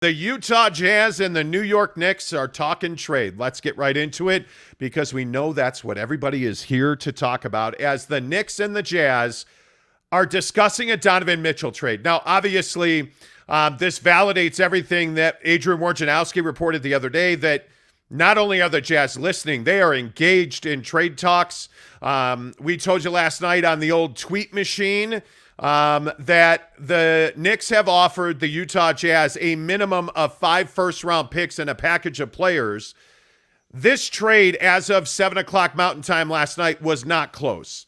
The Utah Jazz and the New York Knicks are talking trade. Let's get right into it because we know that's what everybody is here to talk about as the Knicks and the Jazz are discussing a Donovan Mitchell trade. Now, obviously, this validates everything that Adrian Wojnarowski reported the other day, that not only are the Jazz listening, they are engaged in trade talks. We told you last night on the old tweet machine that the Knicks have offered the Utah Jazz a minimum of 5 first-round picks and a package of players. This trade, as of 7 o'clock Mountain Time last night, was not close.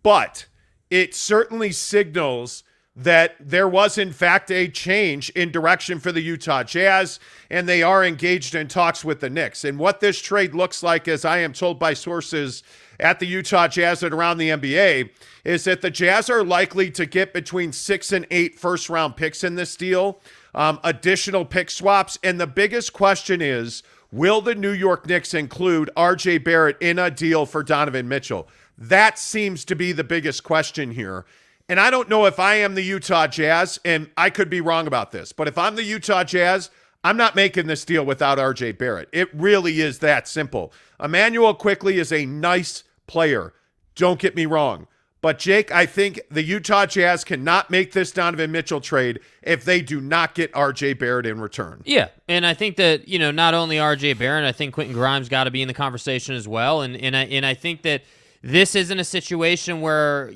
But it certainly signals that there was, in fact, a change in direction for the Utah Jazz, and they are engaged in talks with the Knicks. And what this trade looks like, as I am told by sources at the Utah Jazz and around the NBA, is that the Jazz are likely to get between 6 and 8 first-round picks in this deal, additional pick swaps. And the biggest question is, will the New York Knicks include R.J. Barrett in a deal for Donovan Mitchell? That seems to be the biggest question here. And I don't know if I am the Utah Jazz, and I could be wrong about this, but if I'm the Utah Jazz, I'm not making this deal without R.J. Barrett. It really is that simple. Emmanuel Quickley is a nice player. Don't get me wrong. But, Jake, I think the Utah Jazz cannot make this Donovan Mitchell trade if they do not get R.J. Barrett in return. Yeah, and I think that, not only R.J. Barrett, I think Quentin Grimes got to be in the conversation as well. And I think that this isn't a situation where,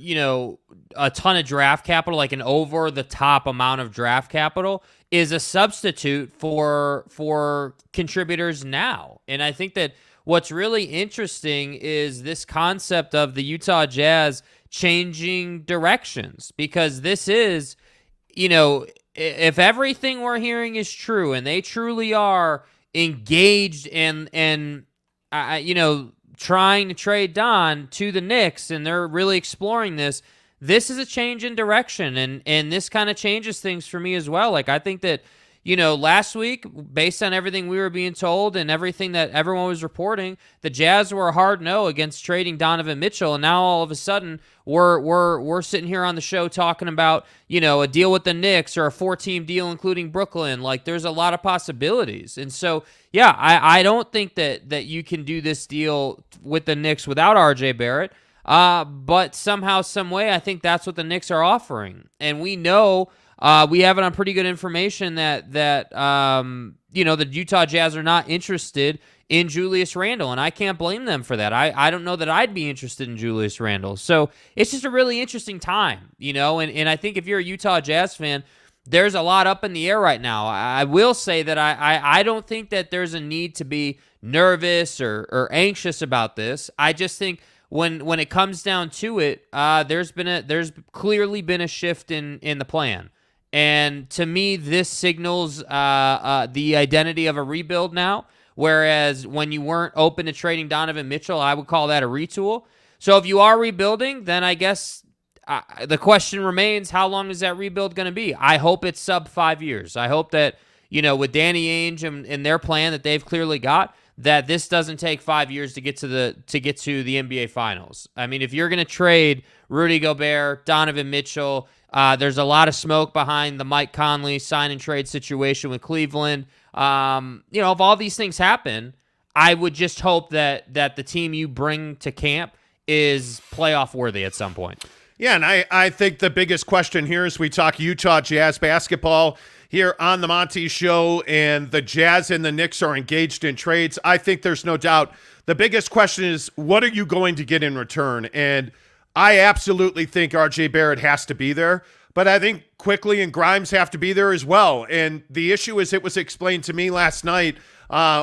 a ton of draft capital, like an over-the-top amount of draft capital, is a substitute for contributors now. And I think that what's really interesting is this concept of the Utah Jazz changing directions, because this is, if everything we're hearing is true and they truly are engaged and trying to trade Don to the Knicks and they're really exploring this, this is a change in direction, and this kind of changes things for me as well. Like, I think that, last week, based on everything we were being told and everything that everyone was reporting, the Jazz were a hard no against trading Donovan Mitchell, and now all of a sudden we're sitting here on the show talking about, a deal with the Knicks or a 4-team deal including Brooklyn. Like, there's a lot of possibilities. And so, yeah, I don't think that you can do this deal with the Knicks without R.J. Barrett. But somehow, some way, I think that's what the Knicks are offering. And we know, we have it on pretty good information that the Utah Jazz are not interested in Julius Randle, and I can't blame them for that. I don't know that I'd be interested in Julius Randle. So it's just a really interesting time, and I think if you're a Utah Jazz fan, there's a lot up in the air right now. I will say that I don't think that there's a need to be nervous or anxious about this. I just think when it comes down to it, there's clearly been a shift in the plan. And to me, this signals the identity of a rebuild now, whereas when you weren't open to trading Donovan Mitchell, I would call that a retool. So if you are rebuilding, then I guess the question remains, how long is that rebuild going to be? I hope it's sub 5 years. I hope that, with Danny Ainge and their plan that they've clearly got, that this doesn't take 5 years to get to the NBA Finals. I mean, if you're going to trade Rudy Gobert, Donovan Mitchell, there's a lot of smoke behind the Mike Conley sign and trade situation with Cleveland. If all these things happen, I would just hope that the team you bring to camp is playoff worthy at some point. Yeah, and I think the biggest question here is we talk Utah Jazz basketball here on the Monty Show, and the Jazz and the Knicks are engaged in trades. I think there's no doubt. The biggest question is, what are you going to get in return? And I absolutely think R.J. Barrett has to be there, but I think Quickley and Grimes have to be there as well. And the issue is, it was explained to me last night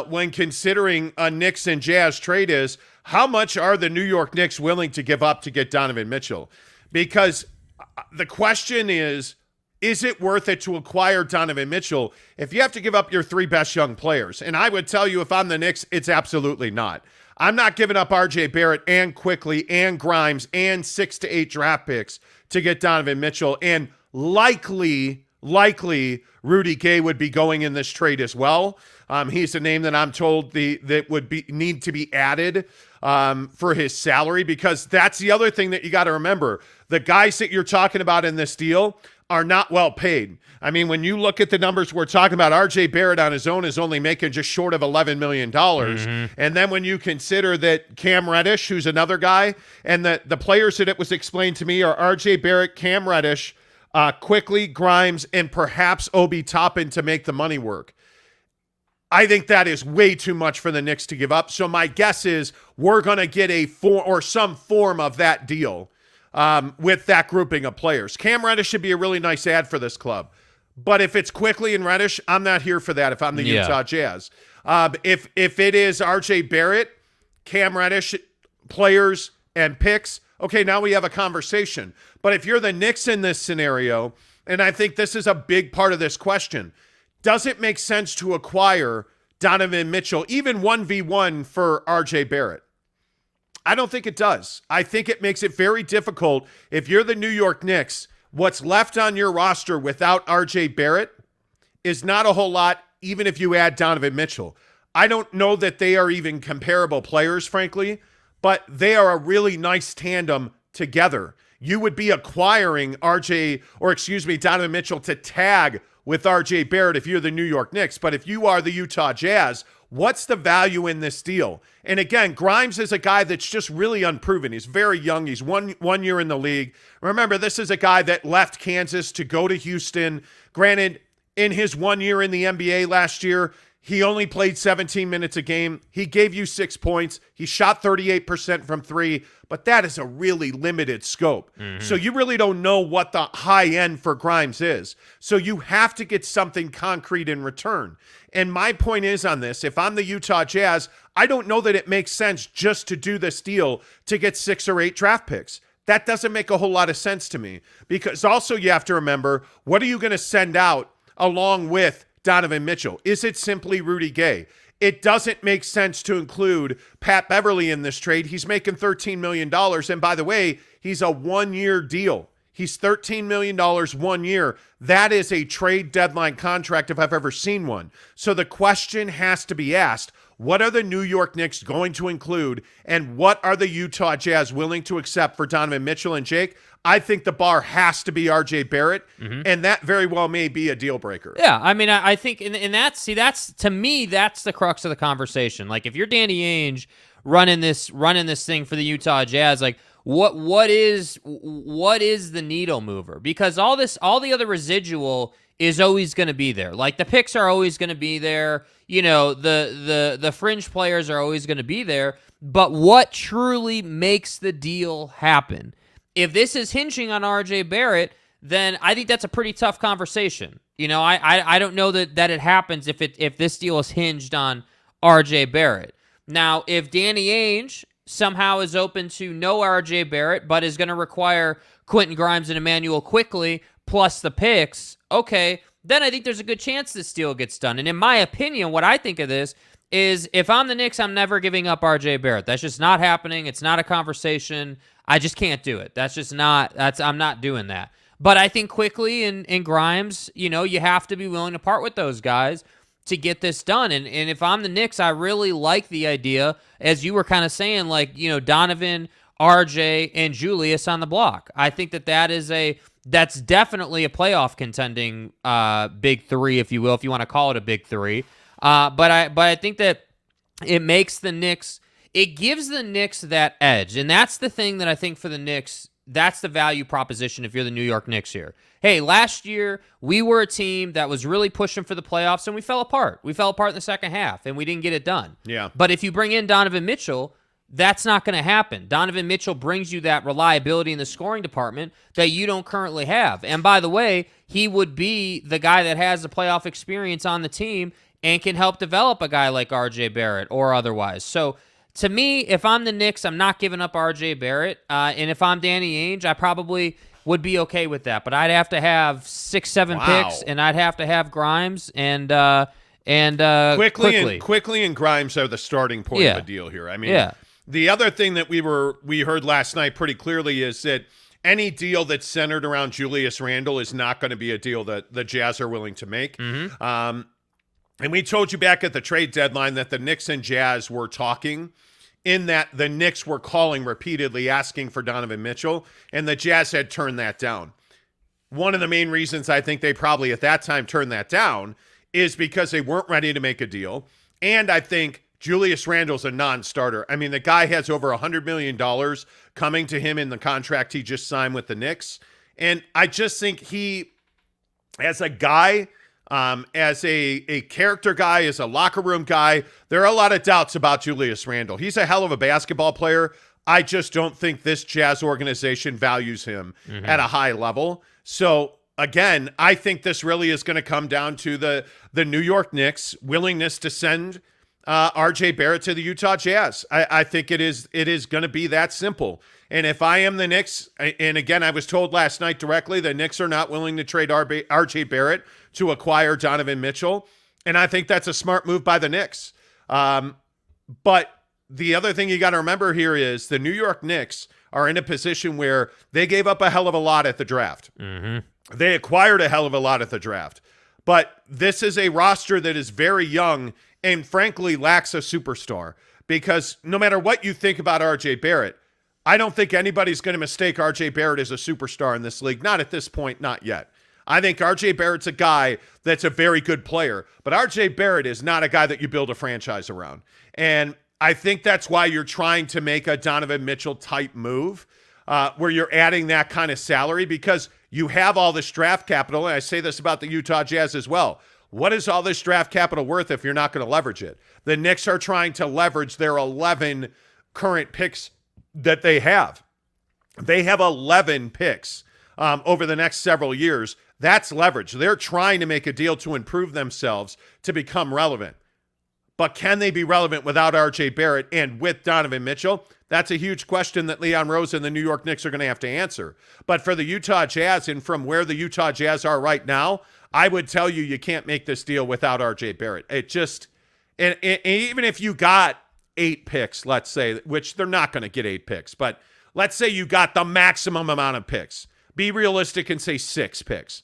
when considering a Knicks and Jazz trade, is how much are the New York Knicks willing to give up to get Donovan Mitchell? Because the question is it worth it to acquire Donovan Mitchell if you have to give up your 3 best young players? And I would tell you, if I'm the Knicks, it's absolutely not. I'm not giving up R.J. Barrett and Quickley and Grimes and 6 to 8 draft picks to get Donovan Mitchell. And likely Rudy Gay would be going in this trade as well. He's a name that I'm told that would need to be added for his salary, because that's the other thing that you got to remember. The guys that you're talking about in this deal are not well paid. I mean, when you look at the numbers we're talking about, RJ Barrett on his own is only making just short of $11 million. And then when you consider that Cam Reddish, who's another guy, and the players that it was explained to me are RJ Barrett, Cam Reddish, Quickly, Grimes, and perhaps Obi Toppin to make the money work. I think that is way too much for the Knicks to give up. So my guess is we're going to get some form of that deal with that grouping of players. Cam Reddish should be a really nice ad for this club. But if it's Quickly and Reddish, I'm not here for that if I'm the Utah Jazz. If it is RJ Barrett, Cam Reddish, players, and picks, okay, now we have a conversation. But if you're the Knicks in this scenario, and I think this is a big part of this question, does it make sense to acquire Donovan Mitchell, even 1v1 for RJ Barrett? I don't think it does. I think it makes it very difficult if you're the New York Knicks. What's left on your roster without RJ Barrett is not a whole lot, even if you add Donovan Mitchell. I don't know that they are even comparable players, frankly, but they are a really nice tandem together. You would be acquiring Donovan Mitchell to tag with RJ Barrett if you're the New York Knicks. But if you are the Utah Jazz, what's the value in this deal? And again, Grimes is a guy that's just really unproven. He's very young. He's one year in the league. Remember, this is a guy that left Kansas to go to Houston. Granted, in his 1 year in the NBA last year, he only played 17 minutes a game. He gave you 6 points. He shot 38% from three, but that is a really limited scope. So you really don't know what the high end for Grimes is. So you have to get something concrete in return. And my point is on this, if I'm the Utah Jazz, I don't know that it makes sense just to do this deal to get 6 or 8 draft picks. That doesn't make a whole lot of sense to me, because also you have to remember, what are you going to send out along with Donovan Mitchell? Is it simply Rudy Gay? It doesn't make sense to include Pat Beverly in this trade. He's making $13 million. And by the way, he's a 1-year deal. He's $13 million 1 year. That is a trade deadline contract if I've ever seen one. So the question has to be asked, what are the New York Knicks going to include, and what are the Utah Jazz willing to accept for Donovan Mitchell and Jake? I think the bar has to be RJ Barrett, and that very well may be a deal breaker. Yeah, I mean, I think, and that's to me, that's the crux of the conversation. Like, if you're Danny Ainge running this thing for the Utah Jazz, like, what is the needle mover? Because all the other residual is always going to be there. Like, the picks are always going to be there. You know, the fringe players are always going to be there. But what truly makes the deal happen? If this is hinging on RJ Barrett, then I think that's a pretty tough conversation. You know, I don't know that it happens if this deal is hinged on RJ Barrett. Now, if Danny Ainge somehow is open to no RJ Barrett, but is going to require Quentin Grimes and Emmanuel Quickly plus the picks, okay, then I think there's a good chance this deal gets done. And in my opinion, what I think of this is, if I'm the Knicks, I'm never giving up RJ Barrett. That's just not happening. It's not a conversation. I just can't do it. I'm not doing that. But I think Quickly and Grimes, you know, you have to be willing to part with those guys to get this done. And if I'm the Knicks, I really like the idea, as you were kind of saying, like, you know, Donovan, RJ, and Julius on the block. I think that's definitely a playoff contending big three, if you will, if you want to call it a big three. But I think that it makes the Knicks, it gives the Knicks that edge. And that's the thing that I think for the Knicks, that's the value proposition if you're the New York Knicks here. Hey, last year, we were a team that was really pushing for the playoffs, and we fell apart. We fell apart in the second half, and we didn't get it done. Yeah. But if you bring in Donovan Mitchell, that's not going to happen. Donovan Mitchell brings you that reliability in the scoring department that you don't currently have. And by the way, he would be the guy that has the playoff experience on the team and can help develop a guy like RJ Barrett or otherwise. So to me, if I'm the Knicks, I'm not giving up RJ Barrett. And if I'm Danny Ainge, I probably would be okay with that. But I'd have to have 6-7 picks, and I'd have to have Grimes and Quickly and Grimes are the starting point of the deal here. I mean, the other thing that we heard last night pretty clearly is that any deal that's centered around Julius Randle is not going to be a deal that the Jazz are willing to make. And we told you back at the trade deadline that the Knicks and Jazz were talking, in that the Knicks were calling repeatedly asking for Donovan Mitchell, and the Jazz had turned that down. one of the main reasons I think they probably at that time turned that down is because they weren't ready to make a deal. And I think Julius Randle's a non-starter. I mean, the guy has over $100 million coming to him in the contract he just signed with the Knicks. And I just think he, as a guy, as a character guy, as a locker room guy, there are a lot of doubts about Julius Randle. He's a hell of a basketball player. I just don't think this Jazz organization values him at a high level. So, again, I think this really is going to come down to the New York Knicks' willingness to send R.J. Barrett to the Utah Jazz. I think it is going to be that simple. And if I am the Knicks, and again, I was told last night directly, the Knicks are not willing to trade R.J. Barrett to acquire Donovan Mitchell. And I think that's a smart move by the Knicks. But the other thing you got to remember here is the New York Knicks are in a position where they gave up a hell of a lot at the draft. They acquired a hell of a lot at the draft. But this is a roster that is very young and frankly lacks a superstar. Because no matter what you think about R.J. Barrett, I don't think anybody's going to mistake R.J. Barrett as a superstar in this league. Not at this point, not yet. I think R.J. Barrett's a guy that's a very good player. But R.J. Barrett is not a guy that you build a franchise around. And I think that's why you're trying to make a Donovan Mitchell type move where you're adding that kind of salary because you have all this draft capital. And I say this about the Utah Jazz as well. What is all this draft capital worth if you're not going to leverage it? The Knicks are trying to leverage their 11 current picks that they have. They have 11 picks over the next several years. That's leverage. They're trying to make a deal to improve themselves to become relevant. But can they be relevant without R.J. Barrett and with Donovan Mitchell? That's a huge question that Leon Rose and the New York Knicks are going to have to answer. But for the Utah Jazz and from where the Utah Jazz are right now, I would tell you can't make this deal without R.J. Barrett. It just, and even if you got 8 picks, let's say, which they're not going to get 8 picks, but let's say you got the maximum amount of picks. Be realistic and say 6 picks.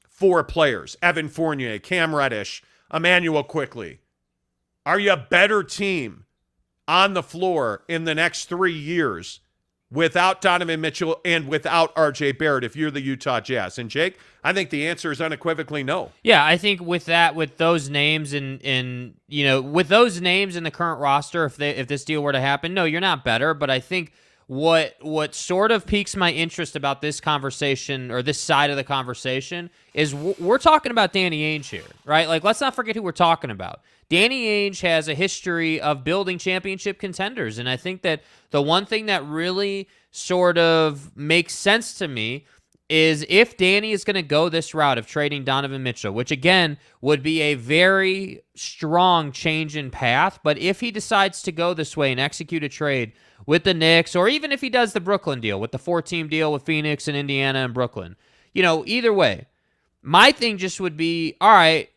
4 players, Evan Fournier, Cam Reddish, Emmanuel Quickley. Are you a better team on the floor in the next 3 years without Donovan Mitchell and without R.J. Barrett if you're the Utah Jazz? And Jake, I think the answer is unequivocally no. Yeah, I think with those names and with those names in the current roster, if this deal were to happen, no, you're not better. But I think what sort of piques my interest about this conversation or this side of the conversation is we're talking about Danny Ainge here, right? Like, let's not forget who we're talking about. Danny Ainge has a history of building championship contenders, and I think that the one thing that really sort of makes sense to me is if Danny is going to go this route of trading Donovan Mitchell, which again would be a very strong change in path, but if he decides to go this way and execute a trade with the Knicks, or even if he does the Brooklyn deal with the 4-team deal with Phoenix and Indiana and Brooklyn, either way, my thing just would be, all right,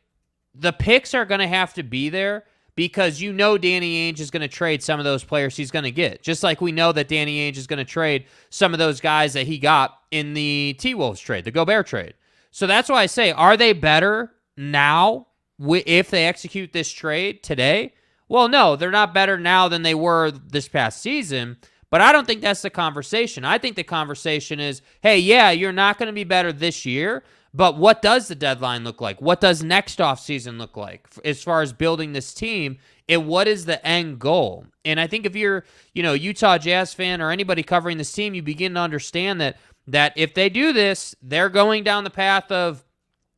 the picks are going to have to be there because Danny Ainge is going to trade some of those players he's going to get. Just like we know that Danny Ainge is going to trade some of those guys that he got in the T-Wolves trade, the Gobert trade. So that's why I say, are they better now if they execute this trade today? Well, no, they're not better now than they were this past season, but I don't think that's the conversation. I think the conversation is, hey, yeah, you're not going to be better this year, but what does the deadline look like? What does next offseason look like as far as building this team? And what is the end goal? And I think if you're, a Utah Jazz fan or anybody covering this team, you begin to understand that if they do this, they're going down the path of,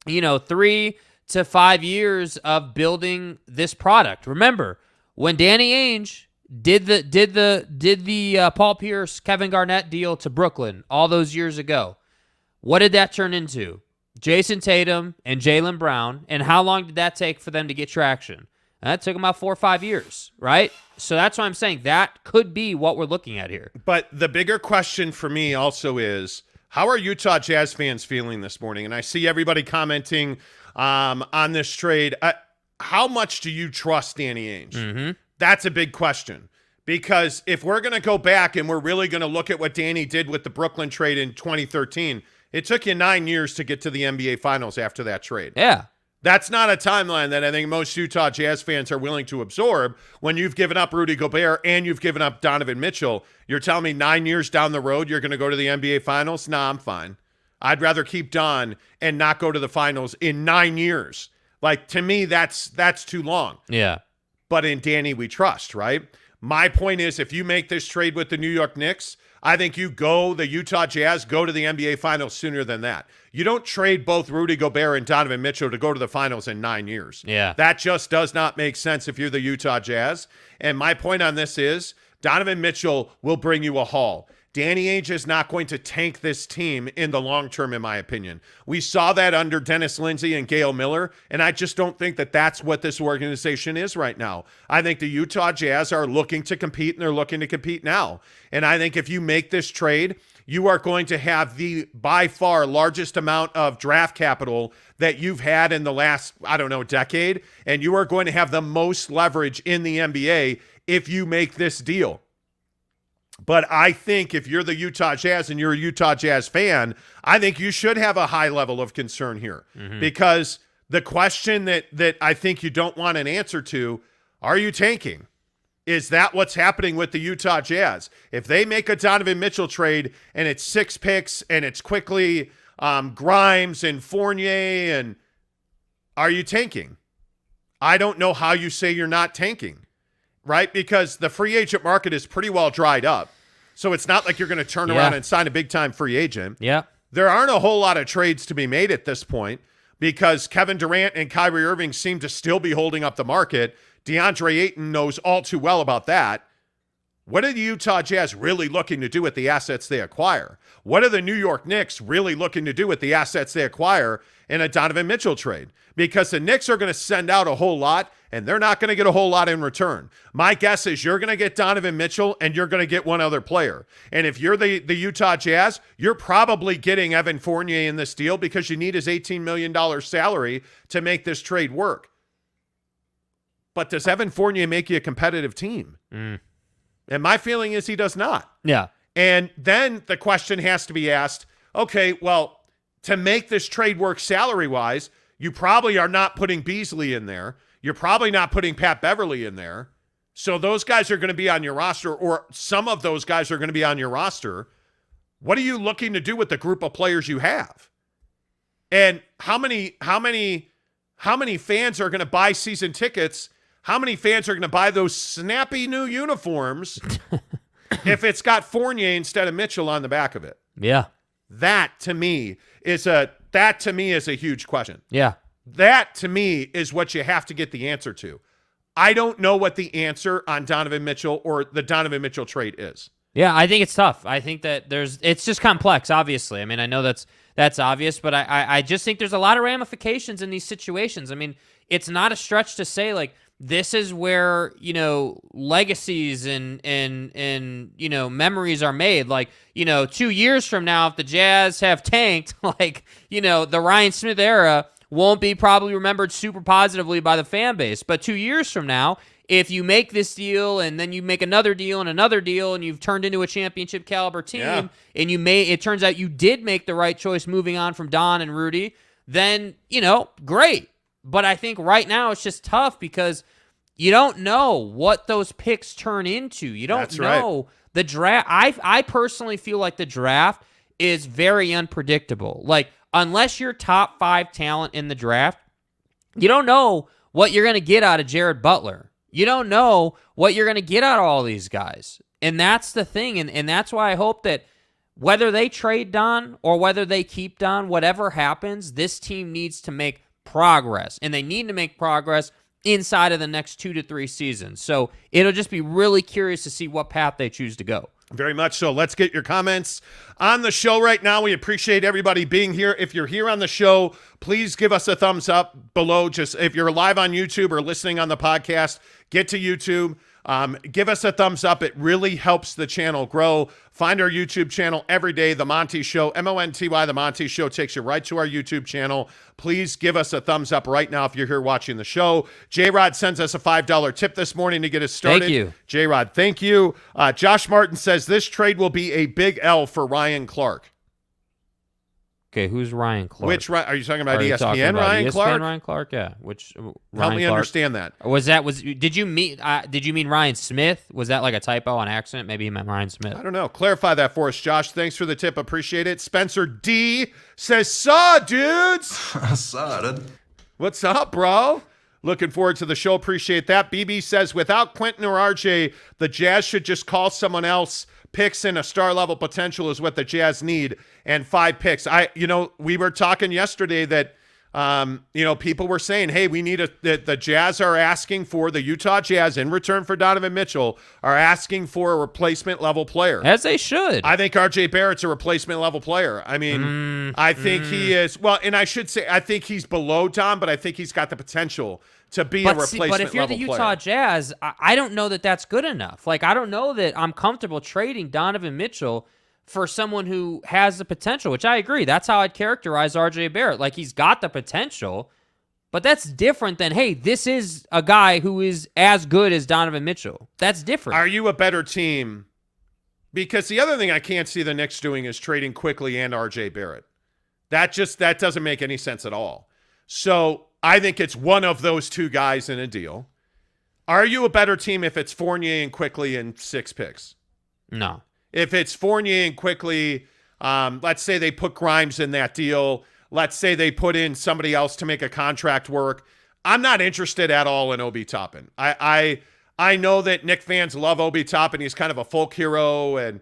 3 to 5 years of building this product. Remember, when Danny Ainge did the Paul Pierce, Kevin Garnett deal to Brooklyn all those years ago, what did that turn into? Jason Tatum and Jaylen Brown, and how long did that take for them to get traction? That took them about 4 or 5 years, right? So that's why I'm saying that could be what we're looking at here. But the bigger question for me also is, how are Utah Jazz fans feeling this morning? And I see everybody commenting on this trade. How much do you trust Danny Ainge? Mm-hmm. That's a big question. Because if we're going to go back and we're really going to look at what Danny did with the Brooklyn trade in 2013, it took you 9 years to get to the NBA Finals after that trade. Yeah. That's not a timeline that I think most Utah Jazz fans are willing to absorb when you've given up Rudy Gobert and you've given up Donovan Mitchell. You're telling me 9 years down the road you're going to go to the NBA Finals? Nah, I'm fine. I'd rather keep Don and not go to the finals in 9 years. Like, to me, that's too long. Yeah. But in Danny, we trust, right? My point is, if you make this trade with the New York Knicks, I think the Utah Jazz go to the NBA Finals sooner than that. You don't trade both Rudy Gobert and Donovan Mitchell to go to the finals in 9 years. Yeah. That just does not make sense if you're the Utah Jazz. And my point on this is Donovan Mitchell will bring you a haul. Danny Ainge is not going to tank this team in the long term, in my opinion. We saw that under Dennis Lindsey and Gail Miller, and I just don't think that that's what this organization is right now. I think the Utah Jazz are looking to compete, and they're looking to compete now. And I think if you make this trade, you are going to have the by far largest amount of draft capital that you've had in the last, decade, and you are going to have the most leverage in the NBA if you make this deal. But I think if you're the Utah Jazz and you're a Utah Jazz fan, I think you should have a high level of concern here, because the question that I think you don't want an answer to, are you tanking? Is that what's happening with the Utah Jazz? If they make a Donovan Mitchell trade and it's 6 picks and it's quickly Grimes and Fournier, and are you tanking? I don't know how you say you're not tanking. Right? Because the free agent market is pretty well dried up. So it's not like you're going to turn around and sign a big-time free agent. Yeah. There aren't a whole lot of trades to be made at this point because Kevin Durant and Kyrie Irving seem to still be holding up the market. DeAndre Ayton knows all too well about that. What are the Utah Jazz really looking to do with the assets they acquire? What are the New York Knicks really looking to do with the assets they acquire in a Donovan Mitchell trade? Because the Knicks are going to send out a whole lot, and they're not going to get a whole lot in return. My guess is you're going to get Donovan Mitchell, and you're going to get one other player. And if you're the Utah Jazz, you're probably getting Evan Fournier in this deal because you need his $18 million salary to make this trade work. But does Evan Fournier make you a competitive team? And my feeling is he does not. Yeah. And then the question has to be asked, okay, well, to make this trade work salary-wise, you probably are not putting Beasley in there. You're probably not putting Pat Beverly in there. So those guys are going to be on your roster, or some of those guys are going to be on your roster. What are you looking to do with the group of players you have? And how many fans are going to buy season tickets? How many fans are going to buy those snappy new uniforms if it's got Fournier instead of Mitchell on the back of it? Yeah. That to me is a huge question. Yeah. That to me is what you have to get the answer to. I don't know what the answer on Donovan Mitchell or the Donovan Mitchell trade is. Yeah, I think it's tough. I think that it's just complex, obviously. I mean, I know that's obvious, but I just think there's a lot of ramifications in these situations. I mean, it's not a stretch to say, like, this is where, legacies and memories are made. Like, 2 years from now, if the Jazz have tanked, the Ryan Smith era won't be probably remembered super positively by the fan base. But 2 years from now, if you make this deal and then you make another deal and you've turned into a championship caliber team, and it turns out you did make the right choice moving on from Don and Rudy, then, great. But I think right now it's just tough because you don't know what those picks turn into. You don't know the draft. I personally feel like the draft is very unpredictable. Like, unless you're top 5 talent in the draft, you don't know what you're going to get out of Jared Butler. You don't know what you're going to get out of all these guys. And that's the thing. And that's why I hope that whether they trade Don or whether they keep Don, whatever happens, this team needs to make progress, and they need to make progress inside of the next 2 to 3 seasons. So it'll just be really curious to see what path they choose to go. Very much so. Let's get your comments on the show right now. We appreciate everybody being here. If you're here on the show, please give us a thumbs up below. Just if you're live on YouTube or listening on the podcast, get to YouTube. Give us a thumbs up. It really helps the channel grow. Find our YouTube channel every day, The Monty Show, Monty. The Monty Show takes you right to our YouTube channel. Please give us a thumbs up right now if you're here watching the show. J-Rod sends us a $5 tip this morning to get us started. Thank you. J-Rod, thank you. Josh Martin says this trade will be a big L for Ryan Clark. Okay, who's Ryan Clark? Which are you talking about? Are you ESPN talking about Ryan ESPN Clark? Ryan Clark, yeah. Which Help Ryan me Clark? understand that. Did you mean Ryan Smith? Was that like a typo on accident? Maybe he meant Ryan Smith. I don't know. Clarify that for us, Josh. Thanks for the tip. Appreciate it. Spencer D says, "Saw dudes." Saw dude. What's up, bro? Looking forward to the show. Appreciate that. BB says, without Quentin or RJ, the Jazz should just call someone else. Picks and a star level potential is what the Jazz need, and 5 picks. We were talking yesterday that, people were saying, hey, we need the Jazz are asking for, the Utah Jazz in return for Donovan Mitchell are asking for a replacement level player. As they should. I think RJ Barrett's a replacement level player. I mean, I think he is. Well, and I should say, I think he's below Dom, but I think he's got the potential to be a replacement but if you're the level Utah player. Jazz, I don't know that that's good enough. Like, I don't know that I'm comfortable trading Donovan Mitchell for someone who has the potential, which I agree. That's how I'd characterize RJ Barrett. Like, he's got the potential, but that's different than, hey, this is a guy who is as good as Donovan Mitchell. That's different. Are you a better team? Because the other thing I can't see the Knicks doing is trading quickly and RJ Barrett. That doesn't make any sense at all. So I think it's one of those two guys in a deal. Are you a better team if it's Fournier and Quickly and 6 picks? No. If it's Fournier and Quickly, let's say they put Grimes in that deal. Let's say they put in somebody else to make a contract work. I'm not interested at all in Obi Toppin. I know that Knick fans love Obi Toppin. He's kind of a folk hero, and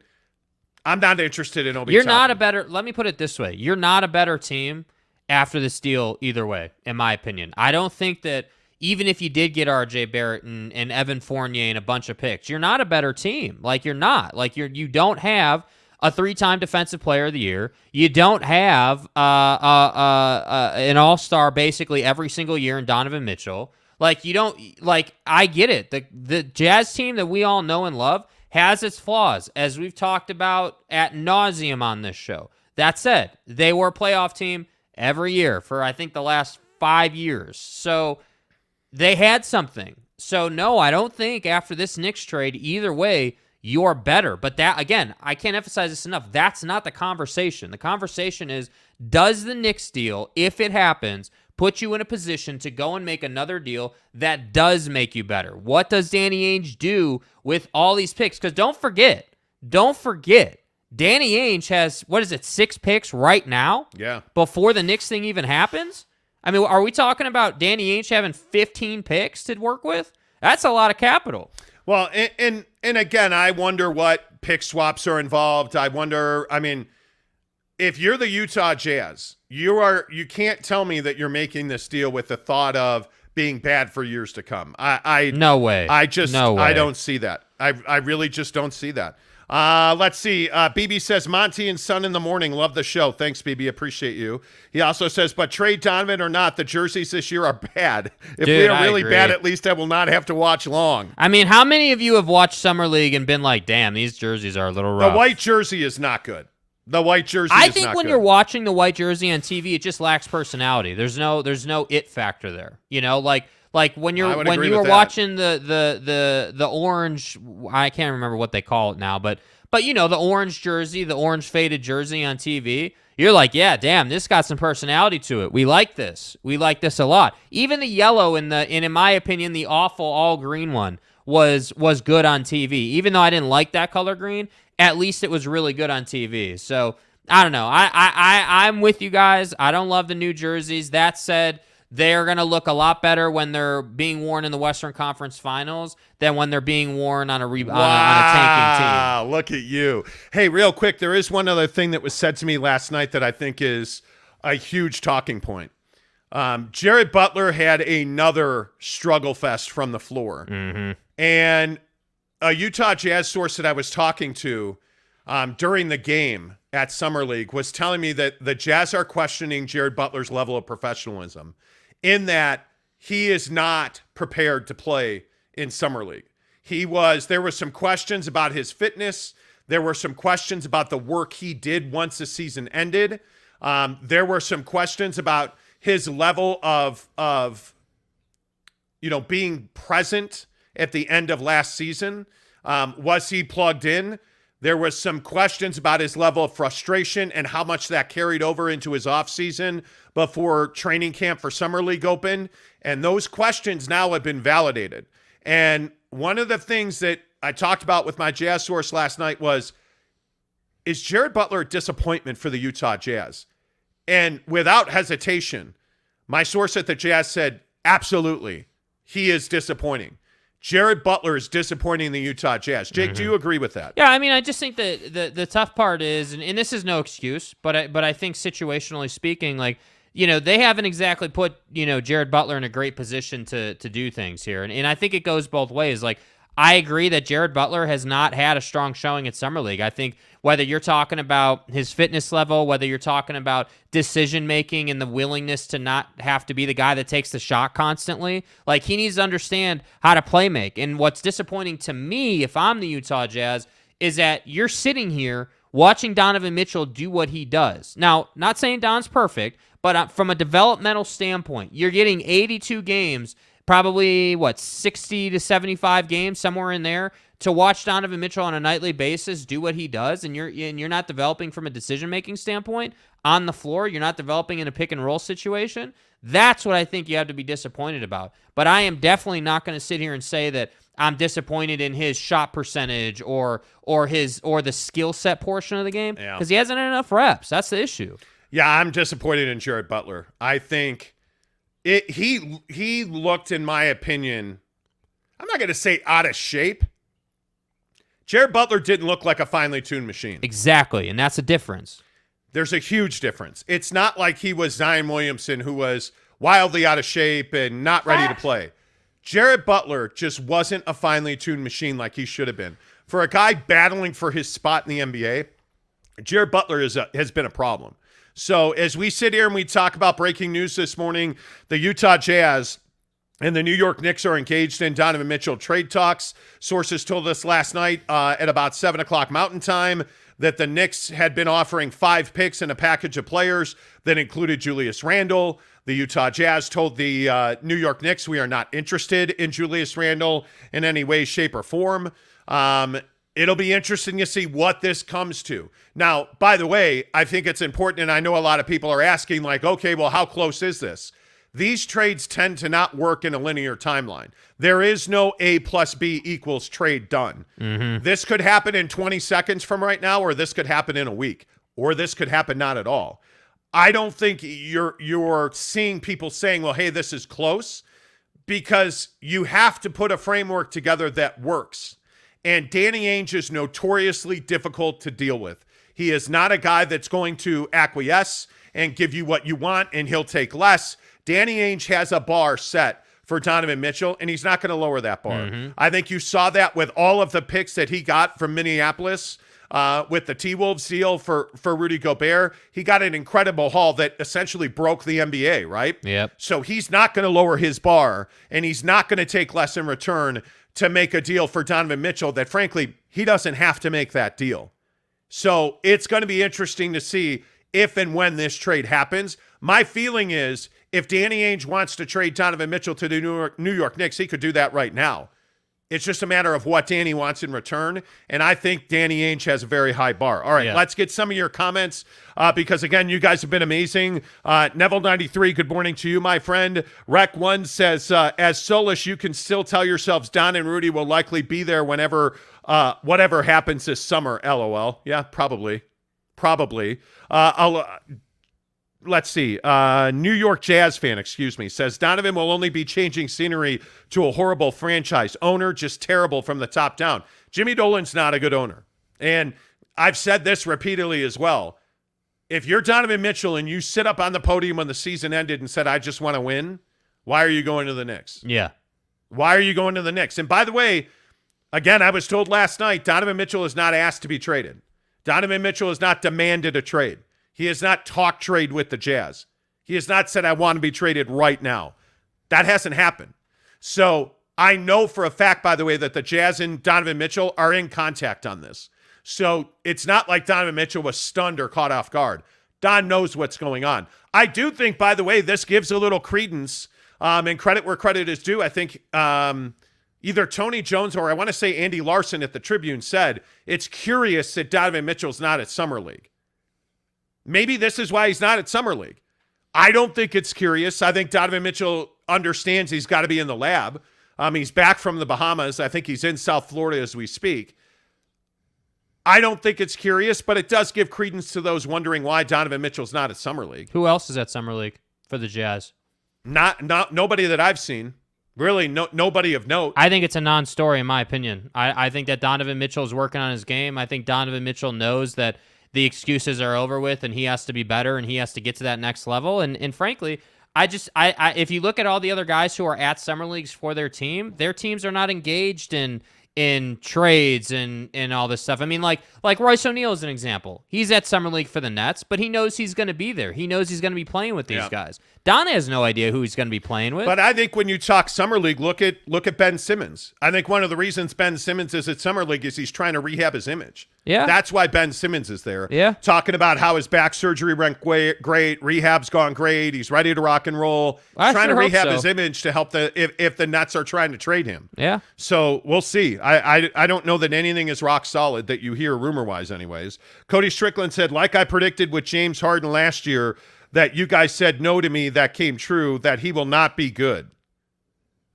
I'm not interested in Obi Toppin. Let me put it this way. You're not a better team after this deal either way, in my opinion. I don't think that even if you did get RJ Barrett and Evan Fournier and a bunch of picks, you're not a better team. Like, you're not. Like, you don't have a 3-time defensive player of the year. You don't have an all-star basically every single year in Donovan Mitchell. Like, you don't, like, I get it. The Jazz team that we all know and love has its flaws, as we've talked about ad nauseum on this show. That said, they were a playoff team every year for, I think, the last 5 years. So they had something. So, no, I don't think after this Knicks trade, either way, you're better. But that, again, I can't emphasize this enough. That's not the conversation. The conversation is, does the Knicks deal, if it happens, put you in a position to go and make another deal that does make you better? What does Danny Ainge do with all these picks? Because don't forget, Danny Ainge has, 6 picks right now? Yeah. Before the Knicks thing even happens? I mean, are we talking about Danny Ainge having 15 picks to work with? That's a lot of capital. Well, and again, I wonder what pick swaps are involved. I wonder, I mean, if you're the Utah Jazz, you can't tell me that you're making this deal with the thought of being bad for years to come. No way. No way. I don't see that. I really just don't see that. Let's see. BB says, Monty and Son in the morning. Love the show. Thanks, BB. Appreciate you. He also says, but trade Donovan or not, the jerseys this year are bad. If we are really bad, at least I will not have to watch long. I mean, how many of you have watched Summer League and been like, damn, these jerseys are a little rough? The white jersey is not good. I think when you're watching the white jersey on TV, it just lacks personality. There's no it factor there. You know, like when you were watching the orange, I can't remember what they call it now, but you know, the orange jersey, the orange faded jersey on TV, you're like, yeah, damn, this got some personality to it. We like this. We like this a lot. Even the yellow and in my opinion, the awful all green one was good on TV. Even though I didn't like that color green, at least it was really good on TV. So I don't know. I'm with you guys. I don't love the new jerseys. That said, they're going to look a lot better when they're being worn in the Western Conference Finals than when they're being worn on a tanking team. Wow, look at you. Hey, real quick, there is one other thing that was said to me last night that I think is a huge talking point. Jared Butler had another struggle fest from the floor. Mm-hmm. And a Utah Jazz source that I was talking to during the game at Summer League was telling me that the Jazz are questioning Jared Butler's level of professionalism, in that he is not prepared to play in Summer League. There were some questions about his fitness. There were some questions about the work he did once the season ended. There were some questions about his level of being present at the end of last season. Was he plugged in? There was some questions about his level of frustration and how much that carried over into his offseason before training camp for Summer League opened. And those questions now have been validated. And one of the things that I talked about with my Jazz source last night was, is Jared Butler a disappointment for the Utah Jazz? And without hesitation, my source at the Jazz said, absolutely, he is disappointing. Jared Butler is disappointing the Utah Jazz. Jake, do you agree with that? Yeah, I mean, I just think that the tough part is, and this is no excuse, but I think situationally speaking, like, they haven't exactly put, Jared Butler in a great position to do things here. And I think it goes both ways. Like, I agree that Jared Butler has not had a strong showing at Summer League. I think whether you're talking about his fitness level, whether you're talking about decision-making and the willingness to not have to be the guy that takes the shot constantly, like, he needs to understand how to play make. And what's disappointing to me, if I'm the Utah Jazz, is that you're sitting here watching Donovan Mitchell do what he does. Now, not saying Don's perfect, but from a developmental standpoint, you're getting 82 games, probably 60 to 75 games, somewhere in there, to watch Donovan Mitchell on a nightly basis do what he does, and you're not developing from a decision-making standpoint on the floor. You're not developing in a pick-and-roll situation. That's what I think you have to be disappointed about. But I am definitely not going to sit here and say that I'm disappointed in his shot percentage or the skill set portion of the game, because he hasn't had enough reps. That's the issue. Yeah, I'm disappointed in Jared Butler. I think he looked, in my opinion, I'm not going to say out of shape. Jared Butler didn't look like a finely tuned machine. Exactly, and that's a difference. There's a huge difference. It's not like he was Zion Williamson, who was wildly out of shape and not ready to play. Jared Butler just wasn't a finely tuned machine like he should have been. For a guy battling for his spot in the NBA, Jared Butler has been a problem. So as we sit here and we talk about breaking news this morning, the Utah Jazz and the New York Knicks are engaged in Donovan Mitchell trade talks. Sources told us last night at about 7 o'clock Mountain Time that the Knicks had been offering 5 picks and a package of players that included Julius Randle. The Utah Jazz told the New York Knicks, we are not interested in Julius Randle in any way, shape, or form. It'll be interesting to see what this comes to. Now, by the way, I think it's important, and I know a lot of people are asking, like, okay, well, how close is this? These trades tend to not work in a linear timeline. There is no A plus B equals trade done. Mm-hmm. This could happen in 20 seconds from right now, or this could happen in a week, or this could happen not at all. I don't think you're seeing people saying, well, hey, this is close, because you have to put a framework together that works. And Danny Ainge is notoriously difficult to deal with. He is not a guy that's going to acquiesce and give you what you want, and he'll take less. Danny Ainge has a bar set for Donovan Mitchell, and he's not going to lower that bar. Mm-hmm. I think you saw that with all of the picks that he got from Minneapolis with the T-Wolves deal for Rudy Gobert. He got an incredible haul that essentially broke the NBA, right? Yep. So he's not going to lower his bar, and he's not going to take less in return to make a deal for Donovan Mitchell that, frankly, he doesn't have to make that deal. So it's going to be interesting to see if and when this trade happens. My feeling is if Danny Ainge wants to trade Donovan Mitchell to the New York Knicks, he could do that right now. It's just a matter of what Danny wants in return, and I think Danny Ainge has a very high bar. All right, Let's get some of your comments because, again, you guys have been amazing. Neville93, good morning to you, my friend. Rec1 says, as Solish, you can still tell yourselves Don and Rudy will likely be there whenever whatever happens this summer, LOL. Yeah, probably. Let's see. New York Jazz fan, says Donovan will only be changing scenery to a horrible franchise. Owner, just terrible from the top down. Jimmy Dolan's not a good owner. And I've said this repeatedly as well. If you're Donovan Mitchell and you sit up on the podium when the season ended and said, I just want to win, why are you going to the Knicks? Yeah. Why are you going to the Knicks? And by the way, again, I was told last night, Donovan Mitchell is not asked to be traded. Donovan Mitchell has not demanded a trade. He has not talked trade with the Jazz. He has not said, I want to be traded right now. That hasn't happened. So I know for a fact, by the way, that the Jazz and Donovan Mitchell are in contact on this. So it's not like Donovan Mitchell was stunned or caught off guard. Don knows what's going on. I do think, by the way, this gives a little credence and credit where credit is due. I think, either Tony Jones or I want to say Andy Larson at the Tribune said, it's curious that Donovan Mitchell's not at Summer League. Maybe this is why he's not at Summer League. I don't think it's curious. I think Donovan Mitchell understands he's got to be in the lab. He's back from the Bahamas. I think he's in South Florida as we speak. I don't think it's curious, but it does give credence to those wondering why Donovan Mitchell's not at Summer League. Who else is at Summer League for the Jazz? Not nobody that I've seen. Really, nobody of note. I think it's a non-story in my opinion. I think that Donovan Mitchell is working on his game. I think Donovan Mitchell knows that the excuses are over with and he has to be better and he has to get to that next level. And frankly, if you look at all the other guys who are at Summer Leagues for their teams are not engaged in trades and all this stuff. I mean, like Royce O'Neal is an example. He's at Summer League for the Nets, but he knows he's going to be there. He knows he's going to be playing with these guys. Don has no idea who he's going to be playing with. But I think when you talk Summer League, look at Ben Simmons. I think one of the reasons Ben Simmons is at Summer League is he's trying to rehab his image. Yeah. That's why Ben Simmons is there. Yeah. Talking about how his back surgery went great, rehab's gone great, he's ready to rock and roll. He's trying to rehab his image to help if the Nets are trying to trade him. Yeah. So we'll see. I don't know that anything is rock solid that you hear rumor-wise anyways. Cody Strickland said, like I predicted with James Harden last year, that you guys said no to me, that came true, that he will not be good.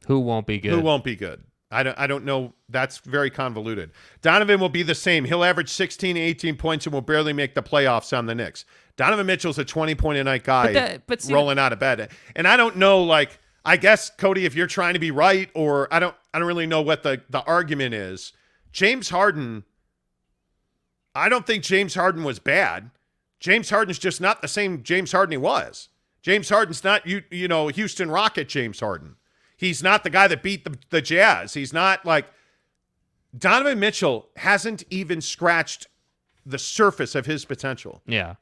Who won't be good? Who won't be good? I don't know. That's very convoluted. Donovan will be the same. He'll average 16 to 18 points and will barely make the playoffs on the Knicks. Donovan Mitchell's a 20-point-a-night guy rolling out of bed. And I don't know, like, I guess, Cody, if you're trying to be right, or I don't really know what the argument is. James Harden, I don't think James Harden was bad. James Harden's just not the same James Harden he was. James Harden's not, Houston Rocket James Harden. He's not the guy that beat the Jazz. He's not like Donovan Mitchell hasn't even scratched the surface of his potential. Yeah.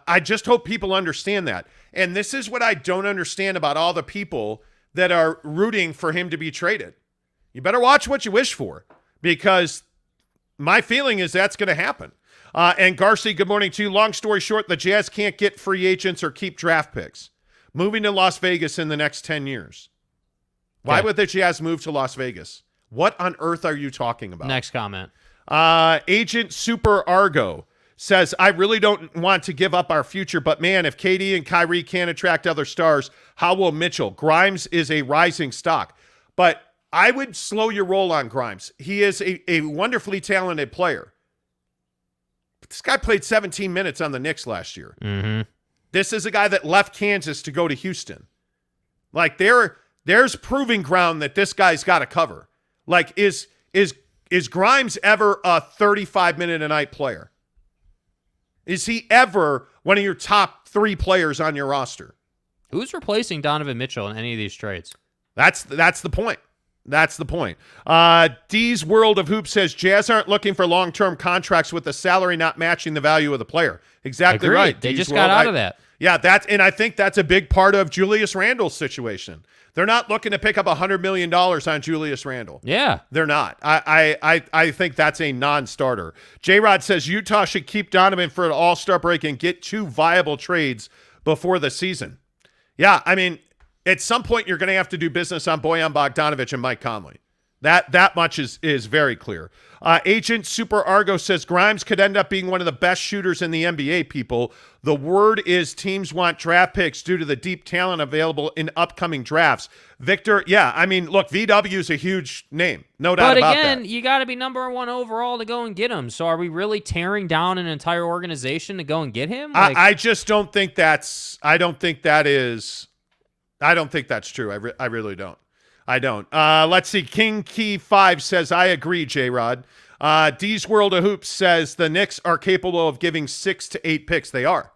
I just hope people understand that. And this is what I don't understand about all the people that are rooting for him to be traded. You better watch what you wish for, because my feeling is that's going to happen. And Garcia, good morning to you. Long story short, the Jazz can't get free agents or keep draft picks. Moving to Las Vegas in the next 10 years. Why would the Jazz move to Las Vegas? What on earth are you talking about? Next comment. Agent Super Argo says, I really don't want to give up our future, but man, if KD and Kyrie can't attract other stars, how will Mitchell? Grimes is a rising stock. But I would slow your roll on Grimes. He is a wonderfully talented player. But this guy played 17 minutes on the Knicks last year. Mm-hmm. This is a guy that left Kansas to go to Houston. Like, there's proving ground that this guy's got to cover. Like, is Grimes ever a 35-minute-a-night player? Is he ever one of your top 3 players on your roster? Who's replacing Donovan Mitchell in any of these trades? That's the point. That's the point. D's World of Hoops says Jazz aren't looking for long-term contracts with the salary not matching the value of the player. Exactly Agreed. right. They D's just World, got out of that. Yeah, and I think that's a big part of Julius Randle's situation. They're not looking to pick up $100 million on Julius Randle. Yeah. They're not. I think that's a non-starter. J-Rod says Utah should keep Donovan for an all-star break and get 2 viable trades before the season. Yeah, I mean, at some point you're going to have to do business on Bojan Bogdanovic and Mike Conley. That much is very clear. Agent Super Argo says Grimes could end up being one of the best shooters in the NBA, people. The word is teams want draft picks due to the deep talent available in upcoming drafts. Victor, yeah, I mean, look, VW is a huge name. No doubt about that. But again, you got to be number 1 overall to go and get him. So are we really tearing down an entire organization to go and get him? I just don't think that's true. I really don't. I don't. Let's see. King Key 5 says, I agree, J-Rod. D's World of Hoops says the Knicks are capable of giving 6 to 8 picks. They are.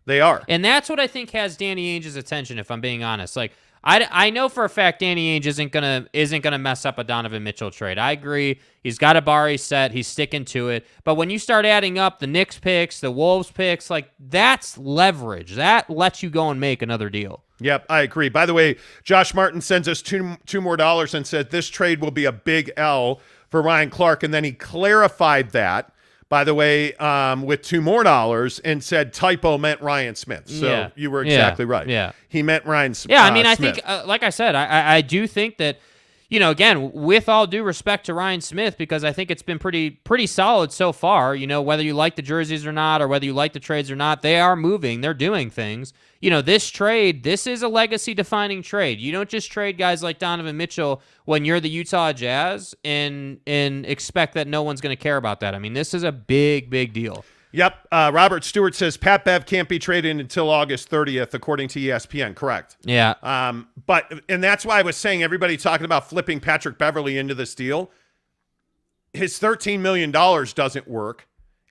And that's what I think has Danny Ainge's attention, if I'm being honest. Like, I know for a fact Danny Ainge isn't gonna mess up a Donovan Mitchell trade. I agree. He's got a bar he's set. He's sticking to it. But when you start adding up the Knicks picks, the Wolves picks, like, that's leverage. That lets you go and make another deal. Yep, I agree. By the way, Josh Martin sends us $2 more and said this trade will be a big L for Ryan Clark. And then he clarified that, by the way, with $2 more and said typo meant Ryan Smith. So you were exactly right. Yeah. He meant Ryan Smith. Yeah, I mean, I think, like I said, I do think that, again, with all due respect to Ryan Smith, because I think it's been pretty solid so far, whether you like the jerseys or not, or whether you like the trades or not, they are moving, they're doing things. This trade, this is a legacy-defining trade. You don't just trade guys like Donovan Mitchell when you're the Utah Jazz and expect that no one's going to care about that. I mean, this is a big, big deal. Yep. Robert Stewart says Pat Bev can't be traded until August 30th, according to ESPN. Correct. Yeah. And that's why I was saying everybody talking about flipping Patrick Beverley into this deal. His $13 million doesn't work,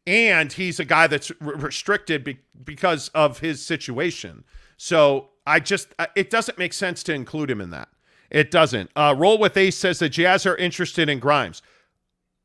and he's a guy that's restricted because of his situation. So it doesn't make sense to include him in that. It doesn't. Roll with Ace says the Jazz are interested in Grimes.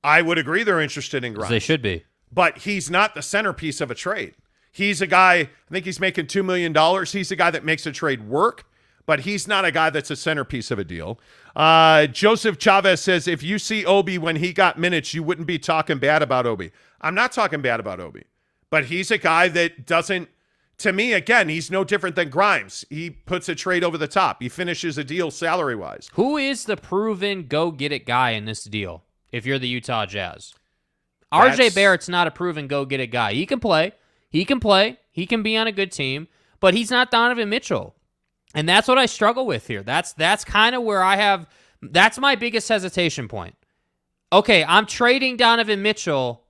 I would agree they're interested in Grimes. They should be. But he's not the centerpiece of a trade. He's a guy, I think he's making $2 million. He's a guy that makes a trade work, but he's not a guy that's a centerpiece of a deal. Joseph Chavez says, if you see Obi when he got minutes, you wouldn't be talking bad about Obi. I'm not talking bad about Obi, but he's a guy that doesn't, to me, again, he's no different than Grimes. He puts a trade over the top. He finishes a deal salary-wise. Who is the proven go-get-it guy in this deal if you're the Utah Jazz? RJ Barrett's not a proven go-get-it guy. He can play. He can be on a good team, but he's not Donovan Mitchell. And that's what I struggle with here. That's kind of where that's my biggest hesitation point. Okay, I'm trading Donovan Mitchell,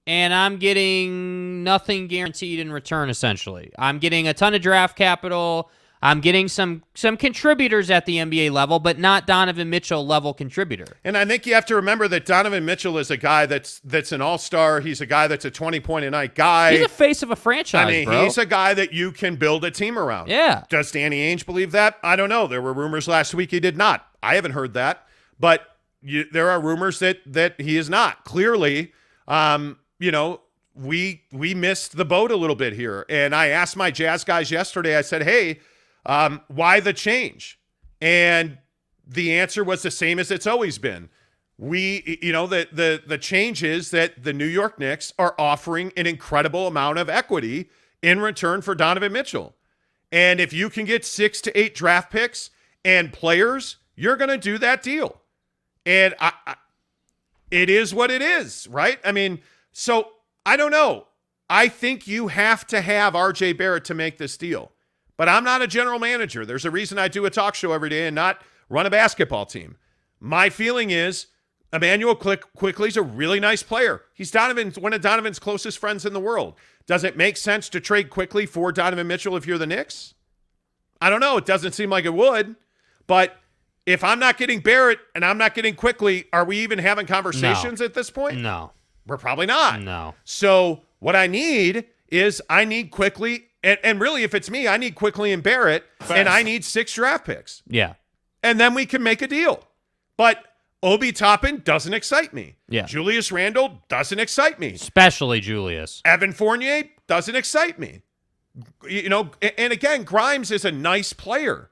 and I'm getting nothing guaranteed in return, essentially. I'm getting a ton of draft capital. I'm getting some contributors at the NBA level, but not Donovan Mitchell level contributor. And I think you have to remember that Donovan Mitchell is a guy that's an all-star. He's a guy that's a 20-point-a-night guy. He's the face of a franchise, bro. He's a guy that you can build a team around. Yeah. Does Danny Ainge believe that? I don't know. There were rumors last week he did not. I haven't heard that. But there are rumors that he is not. Clearly, we missed the boat a little bit here. And I asked my Jazz guys yesterday, I said, hey, why the change? And the answer was the same as it's always been. The change is that the New York Knicks are offering an incredible amount of equity in return for Donovan Mitchell. And if you can get 6 to 8 draft picks and players, you're going to do that deal. And it is what it is, right? I mean, so I don't know. I think you have to have RJ Barrett to make this deal. But I'm not a general manager. There's a reason I do a talk show every day and not run a basketball team. My feeling is Emmanuel Quickley's a really nice player. He's one of Donovan's closest friends in the world. Does it make sense to trade Quickley for Donovan Mitchell if you're the Knicks? I don't know. It doesn't seem like it would. But if I'm not getting Barrett and I'm not getting Quickley, are we even having conversations at this point? No. We're probably not. No. So what I need Quickley. And really, if it's me, I need Quickley and Barrett, and I need 6 draft picks. Yeah. And then we can make a deal. But Obi Toppin doesn't excite me. Yeah. Julius Randle doesn't excite me. Especially Julius. Evan Fournier doesn't excite me. And again, Grimes is a nice player.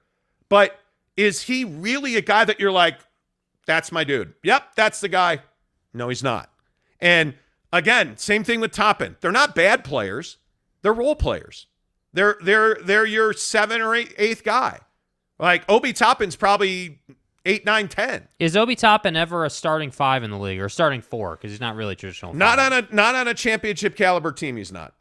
But is he really a guy that you're like, that's my dude? Yep, that's the guy. No, he's not. And again, same thing with Toppin. They're not bad players. They're role players. They're your 7th or 8th guy. Like Obi Toppin's probably 8, 9, 10. Is Obi Toppin ever a starting 5 in the league or a starting 4? Because he's not really traditional. Not on a championship caliber team. He's not.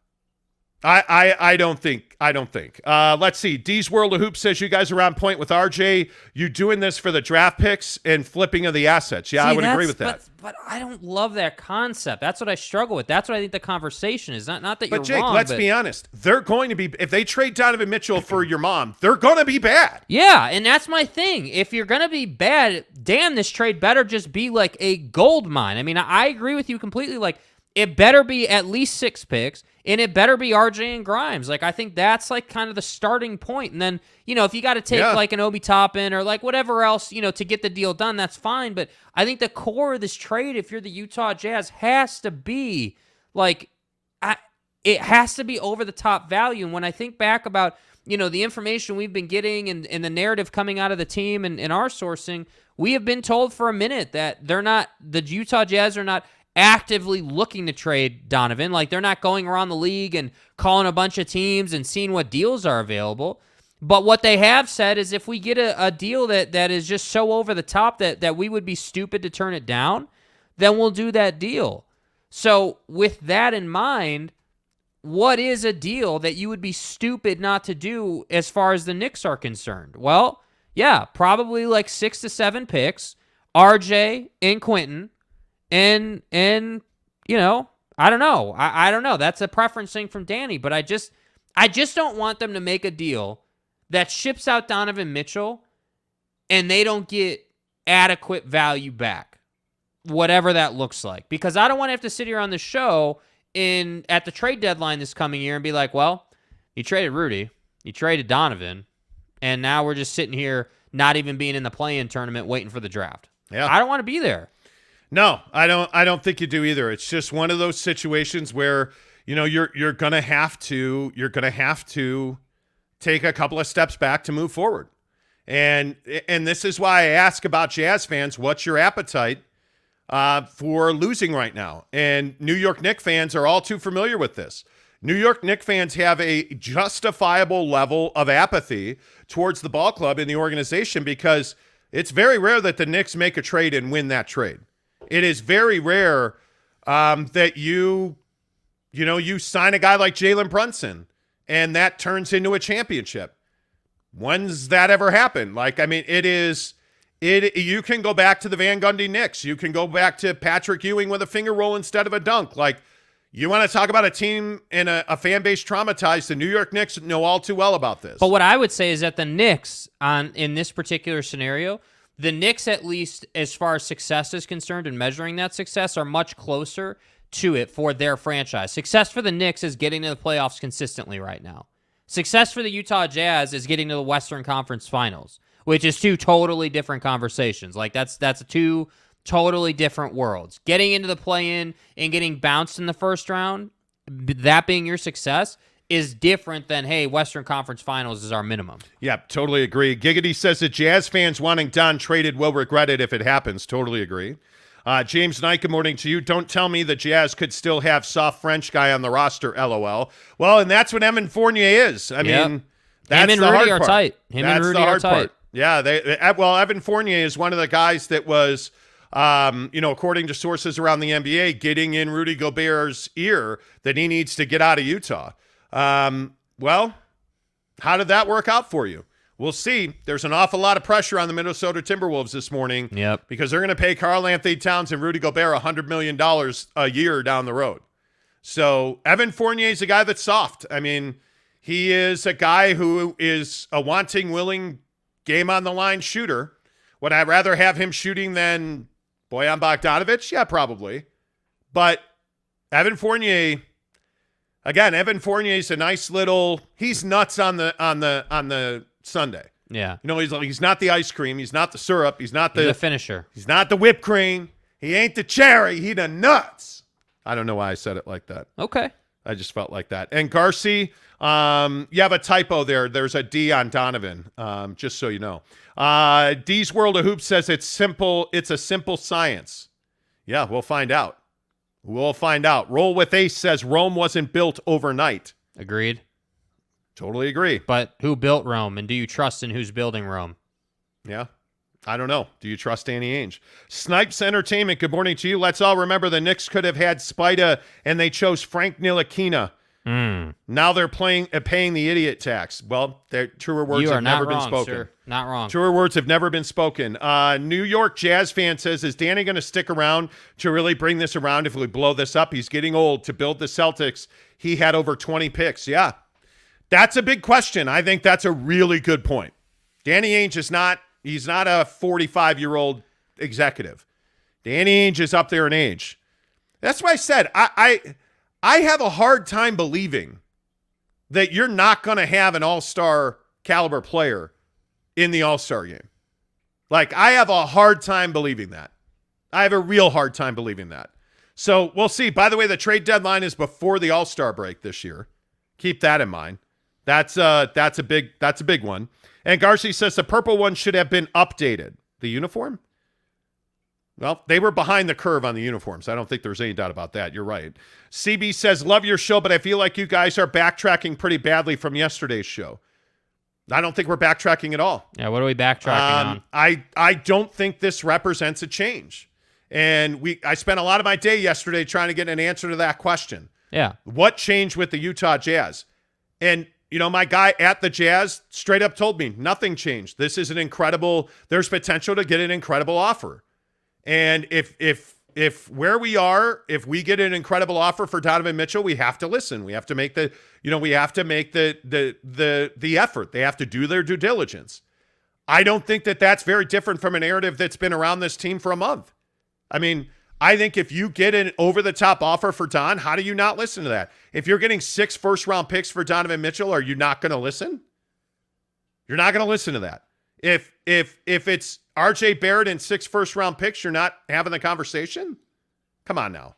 I don't think. Let's see. D's World of Hoops says you guys are on point with RJ. You doing this for the draft picks and flipping of the assets. Yeah, I would agree with that. But I don't love that concept. That's what I struggle with. That's what I think the conversation is. Not that you're wrong. But Jake, wrong, let's be honest. They're going to be, if they trade Donovan Mitchell for your mom, they're going to be bad. Yeah, and that's my thing. If you're going to be bad, damn, this trade better just be like a gold mine. I mean, I agree with you completely. Like, it better be at least 6 picks, and it better be RJ and Grimes. Like, I think that's like kind of the starting point. And then, if you got to take like an Obi Toppin or like whatever else, to get the deal done, that's fine. But I think the core of this trade, if you're the Utah Jazz, has to be like, it has to be over the top value. And when I think back about, the information we've been getting and the narrative coming out of the team and our sourcing, we have been told for a minute that the Utah Jazz are not actively looking to trade Donovan. Like, they're not going around the league and calling a bunch of teams and seeing what deals are available. But what they have said is if we get a deal that is just so over the top that we would be stupid to turn it down, then we'll do that deal. So with that in mind, what is a deal that you would be stupid not to do as far as the Knicks are concerned? Well, yeah, probably like 6 to 7 picks, RJ and Quentin, and you know, I don't know. I don't know. That's a preference thing from Danny, but I just don't want them to make a deal that ships out Donovan Mitchell and they don't get adequate value back, whatever that looks like. Because I don't want to have to sit here on the show at the trade deadline this coming year and be like, well, you traded Rudy, you traded Donovan, and now we're just sitting here not even being in the play-in tournament waiting for the draft. Yeah. I don't want to be there. No, I don't think you do either. It's just one of those situations where, you know, you're going to have to take a couple of steps back to move forward. And this is why I ask about Jazz fans, what's your appetite for losing right now? And New York Knicks fans are all too familiar with this. New York Knicks fans have a justifiable level of apathy towards the ball club and the organization because it's very rare that the Knicks make a trade and win that trade. It is very rare that you sign a guy like Jalen Brunson and that turns into a championship. When's that ever happened? Like, I mean, you can go back to the Van Gundy Knicks. You can go back to Patrick Ewing with a finger roll instead of a dunk. Like, you want to talk about a team and a fan base traumatized. The New York Knicks know all too well about this. But what I would say is that the Knicks, in this particular scenario, the Knicks, at least as far as success is concerned and measuring that success, are much closer to it for their franchise. Success for the Knicks is getting to the playoffs consistently right now. Success for the Utah Jazz is getting to the Western Conference Finals, which is two totally different conversations. Like, that's two totally different worlds. Getting into the play-in and getting bounced in the first round, that being your success, is different than, hey, Western Conference Finals is our minimum. Yeah, totally agree. Giggity says that Jazz fans wanting Don traded will regret it if it happens. Totally agree. James Knight, good morning to you. Don't tell me the Jazz could still have soft French guy on the roster, LOL. Well, and that's what Evan Fournier is. I mean, that's him and the Rudy hard are part. tight. Him that's and Rudy the are hard tight. part. Yeah, Evan Fournier is one of the guys that was, according to sources around the NBA, getting in Rudy Gobert's ear that he needs to get out of Utah. Well, how did that work out for you? We'll see. There's an awful lot of pressure on the Minnesota Timberwolves this morning because they're going to pay Karl Anthony Towns and Rudy Gobert $100 million a year down the road. So Evan Fournier is a guy that's soft. I mean, he is a guy who is a wanting, willing, game-on-the-line shooter. Would I rather have him shooting than Bojan Bogdanovic? Yeah, probably. But Evan Fournier... Again, Evan Fournier's a nice little. He's nuts on the Sunday. Yeah, you know, he's not the ice cream. He's not the syrup. He's the finisher. He's not the whipped cream. He ain't the cherry. He the nuts. I don't know why I said it like that. Okay, I just felt like that. And Garcia, you have a typo there. There's a D on Donovan. Just so you know. D's World of Hoops says it's simple. It's a simple science. Yeah, we'll find out. We'll find out. Roll with Ace says Rome wasn't built overnight. Agreed. Totally agree. But who built Rome, and do you trust in who's building Rome? Yeah. I don't know. Do you trust Danny Ainge? Snipes Entertainment, good morning to you. Let's all remember the Knicks could have had Spida, and they chose Frank Ntilikina. Now they're paying the idiot tax. Well, truer words have never been spoken. Sir. Not wrong. Truer words have never been spoken. New York Jazz fan says, is Danny going to stick around to really bring this around if we blow this up? He's getting old. To build the Celtics, he had over 20 picks. Yeah, that's a big question. I think that's a really good point. Danny Ainge is not – he's not a 45-year-old executive. Danny Ainge is up there in age. That's why I said I have a hard time believing that you're not going to have an all-star caliber player in the all-star game. Like, I have a hard time believing that. I have a real hard time believing that. So we'll see. By the way, the trade deadline is before the all-star break this year. Keep that in mind. That's a big one. And Garcia says the purple one should have been updated. The uniform? Well, they were behind the curve on the uniforms. I don't think there's any doubt about that. You're right. CB says, love your show, but I feel like you guys are backtracking pretty badly from yesterday's show. I don't think we're backtracking at all. Yeah, what are we backtracking on? I don't think this represents a change. And I spent a lot of my day yesterday trying to get an answer to that question. Yeah. What changed with the Utah Jazz? And, my guy at the Jazz straight up told me nothing changed. This is there's potential to get an incredible offer. And if where we are, if we get an incredible offer for Donovan Mitchell, we have to listen. We have to make the effort. They have to do their due diligence. I don't think that that's very different from a narrative that's been around this team for a month. I mean, I think if you get an over-the-top offer for Don, how do you not listen to that? If you're getting 6 first-round picks for Donovan Mitchell, are you not going to listen? You're not going to listen to that. If it's R.J. Barrett and 6 first-round picks, you're not having the conversation? Come on now.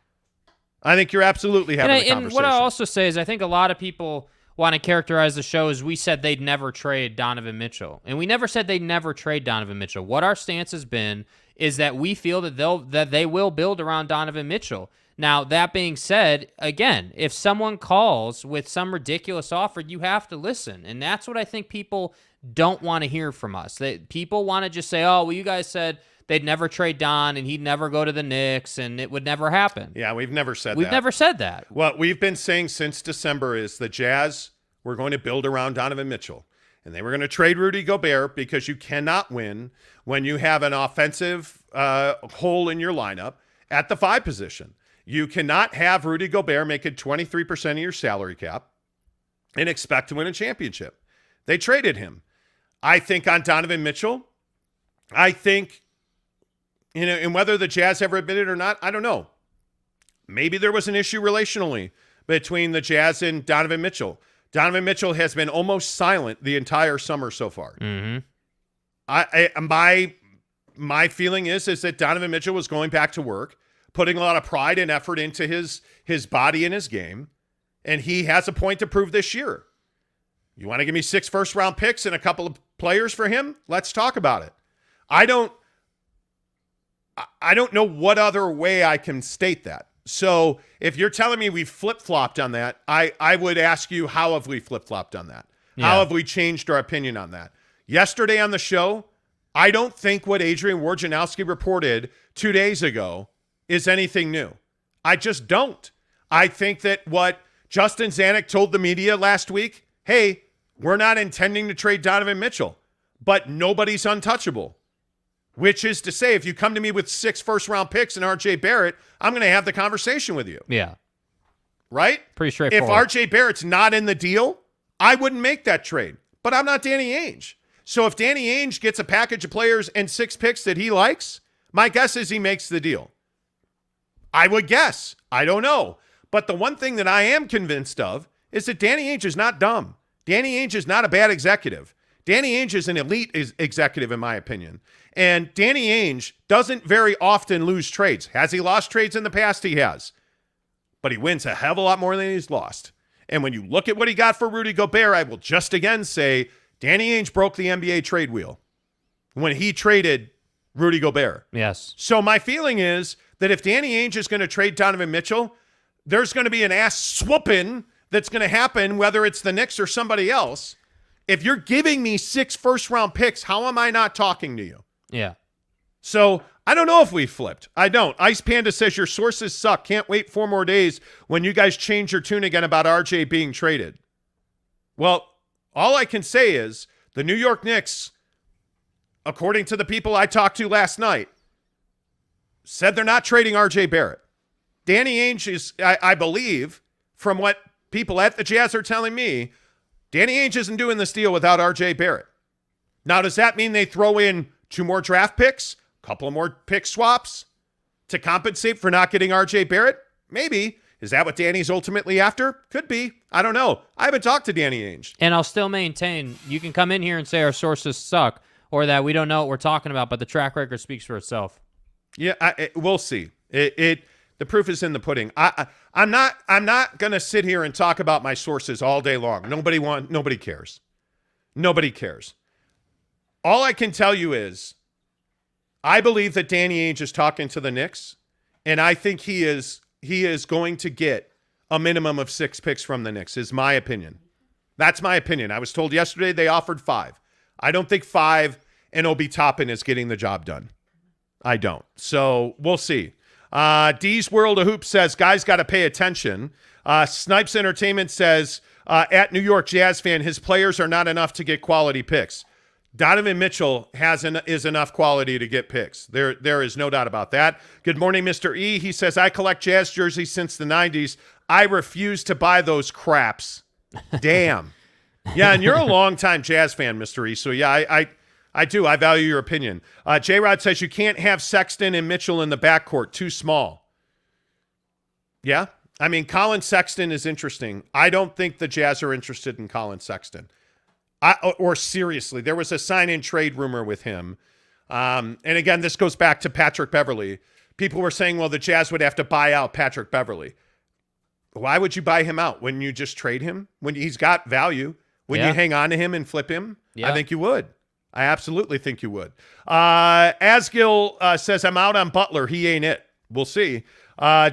I think you're absolutely having the conversation. And what I also say is I think a lot of people want to characterize the show as we said they'd never trade Donovan Mitchell. And we never said they'd never trade Donovan Mitchell. What our stance has been is that we feel that they will build around Donovan Mitchell. Now, that being said, again, if someone calls with some ridiculous offer, you have to listen. And that's what I think people don't want to hear from us. People want to just say, oh, well, you guys said they'd never trade Don and he'd never go to the Knicks and it would never happen. Yeah, we've never said that. We've never said that. What we've been saying since December is the Jazz were going to build around Donovan Mitchell. And they were going to trade Rudy Gobert because you cannot win when you have an offensive hole in your lineup at the 5 position. You cannot have Rudy Gobert making 23% of your salary cap and expect to win a championship. They traded him. I think on Donovan Mitchell, I think, and whether the Jazz ever admitted it or not, I don't know. Maybe there was an issue relationally between the Jazz and Donovan Mitchell. Donovan Mitchell has been almost silent the entire summer so far. Mm-hmm. My feeling is that Donovan Mitchell was going back to work, putting a lot of pride and effort into his body and his game, and he has a point to prove this year. You want to give me 6 first-round picks and a couple of players for him? Let's talk about it. I don't know what other way I can state that. So if you're telling me we flip-flopped on that, I would ask you, how have we flip-flopped on that? Yeah. How have we changed our opinion on that? Yesterday on the show, I don't think what Adrian Wojnarowski reported 2 days ago is anything new. I just don't. I think that what Justin Zanuck told the media last week, hey, we're not intending to trade Donovan Mitchell, but nobody's untouchable. Which is to say, if you come to me with 6 first-round picks and R.J. Barrett, I'm going to have the conversation with you. Yeah. Right? Pretty straightforward. If R.J. Barrett's not in the deal, I wouldn't make that trade. But I'm not Danny Ainge. So if Danny Ainge gets a package of players and 6 picks that he likes, my guess is he makes the deal. I would guess. I don't know. But the one thing that I am convinced of is that Danny Ainge is not dumb. Danny Ainge is not a bad executive. Danny Ainge is an elite executive, in my opinion. And Danny Ainge doesn't very often lose trades. Has he lost trades in the past? He has. But he wins a hell of a lot more than he's lost. And when you look at what he got for Rudy Gobert, I will just again say Danny Ainge broke the NBA trade wheel when he traded Rudy Gobert. Yes. So my feeling is that if Danny Ainge is going to trade Donovan Mitchell, there's going to be an ass swooping that's going to happen, whether it's the Knicks or somebody else. If you're giving me 6 first-round picks, how am I not talking to you? Yeah. So I don't know if we flipped. I don't. Ice Panda says your sources suck. Can't wait 4 more days when you guys change your tune again about RJ being traded. Well, all I can say is the New York Knicks, according to the people I talked to last night, said they're not trading RJ Barrett. Danny Ainge is, I believe, from what people at the Jazz are telling me, Danny Ainge isn't doing this deal without RJ Barrett. Now, does that mean they throw in 2 more draft picks, a couple of more pick swaps to compensate for not getting RJ Barrett? Maybe. Is that what Danny's ultimately after? Could be. I don't know. I haven't talked to Danny Ainge. And I'll still maintain, you can come in here and say our sources suck or that we don't know what we're talking about, but the track record speaks for itself. Yeah, we'll see. The proof is in the pudding. I'm not going to sit here and talk about my sources all day long. Nobody cares. Nobody cares. All I can tell you is I believe that Danny Ainge is talking to the Knicks, and I think he is going to get a minimum of 6 picks from the Knicks, is my opinion. That's my opinion. I was told yesterday they offered 5. I don't think 5 and Obi Toppin is getting the job done. I don't. So we'll see. D's World of Hoops says, guys got to pay attention. Snipes Entertainment says, at New York Jazz fan, his players are not enough to get quality picks. Donovan Mitchell is enough quality to get picks. There is no doubt about that. Good morning, Mr. E. He says, I collect Jazz jerseys since the 90s. I refuse to buy those craps. Damn. Yeah, and you're a longtime Jazz fan, Mr. E. So, yeah, I do. I value your opinion. J-Rod says you can't have Sexton and Mitchell in the backcourt. Too small. Yeah. I mean, Colin Sexton is interesting. I don't think the Jazz are interested in Colin Sexton. Or seriously, there was a sign-in trade rumor with him. And again, this goes back to Patrick Beverley. People were saying, well, the Jazz would have to buy out Patrick Beverley. Why would you buy him out? Wouldn't you just trade him? When he's got value, wouldn't you hang on to him and flip him? Yeah. I think you would. I absolutely think you would. Asgil says, I'm out on Butler. He ain't it. We'll see.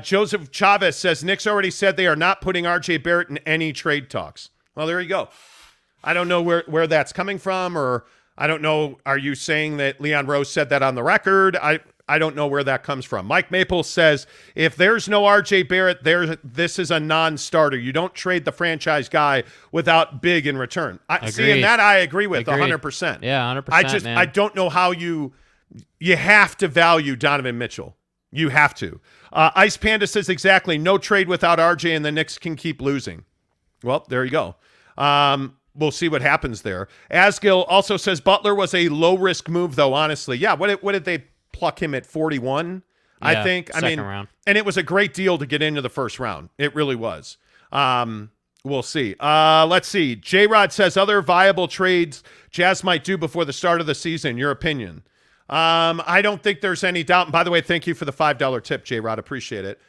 Joseph Chavez says, Knicks already said they are not putting RJ Barrett in any trade talks. Well, there you go. I don't know where that's coming from, or I don't know. Are you saying that Leon Rose said that on the record? I don't know where that comes from. Mike Maple says, if there's no RJ Barrett, this is a non-starter. You don't trade the franchise guy without big in return. Seeing that, I agree with 100%. Yeah, 100%. I don't know how you have to value Donovan Mitchell. You have to. Ice Panda says exactly, no trade without RJ, and the Knicks can keep losing. Well, there you go. We'll see what happens there. Asgil also says Butler was a low-risk move, though, honestly. Yeah, what did they pluck him at 41, I think? I mean, round. And it was a great deal to get into the first round. It really was. We'll see. Let's see. J-Rod says other viable trades Jazz might do before the start of the season. Your opinion? I don't think there's any doubt. And by the way, thank you for the $5 tip, J-Rod. Appreciate it.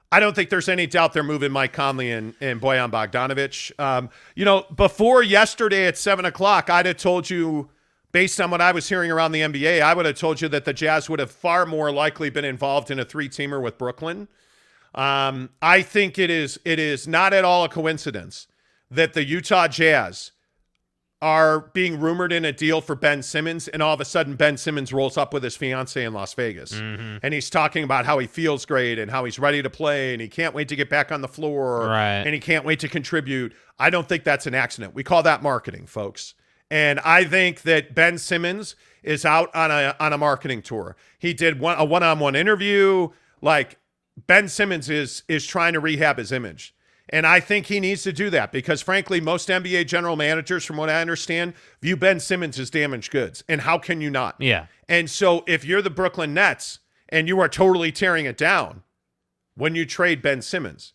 I don't think there's any doubt they're moving Mike Conley and Bojan Bogdanovic. Before yesterday at 7 o'clock, I'd have told you, based on what I was hearing around the NBA, I would have told you that the Jazz would have far more likely been involved in a 3-teamer with Brooklyn. I think it is not at all a coincidence that the Utah Jazz are being rumored in a deal for Ben Simmons, and all of a sudden Ben Simmons rolls up with his fiance in Las Vegas. Mm-hmm. And he's talking about how he feels great and how he's ready to play and he can't wait to get back on the floor and he can't wait to contribute. I don't think that's an accident. We call that marketing, folks. And I think that Ben Simmons is out on a marketing tour. He did a one-on-one interview. Like, Ben Simmons is trying to rehab his image. And I think he needs to do that because, frankly, most NBA general managers, from what I understand, view Ben Simmons as damaged goods. And how can you not? Yeah. And so if you're the Brooklyn Nets and you are totally tearing it down when you trade Ben Simmons.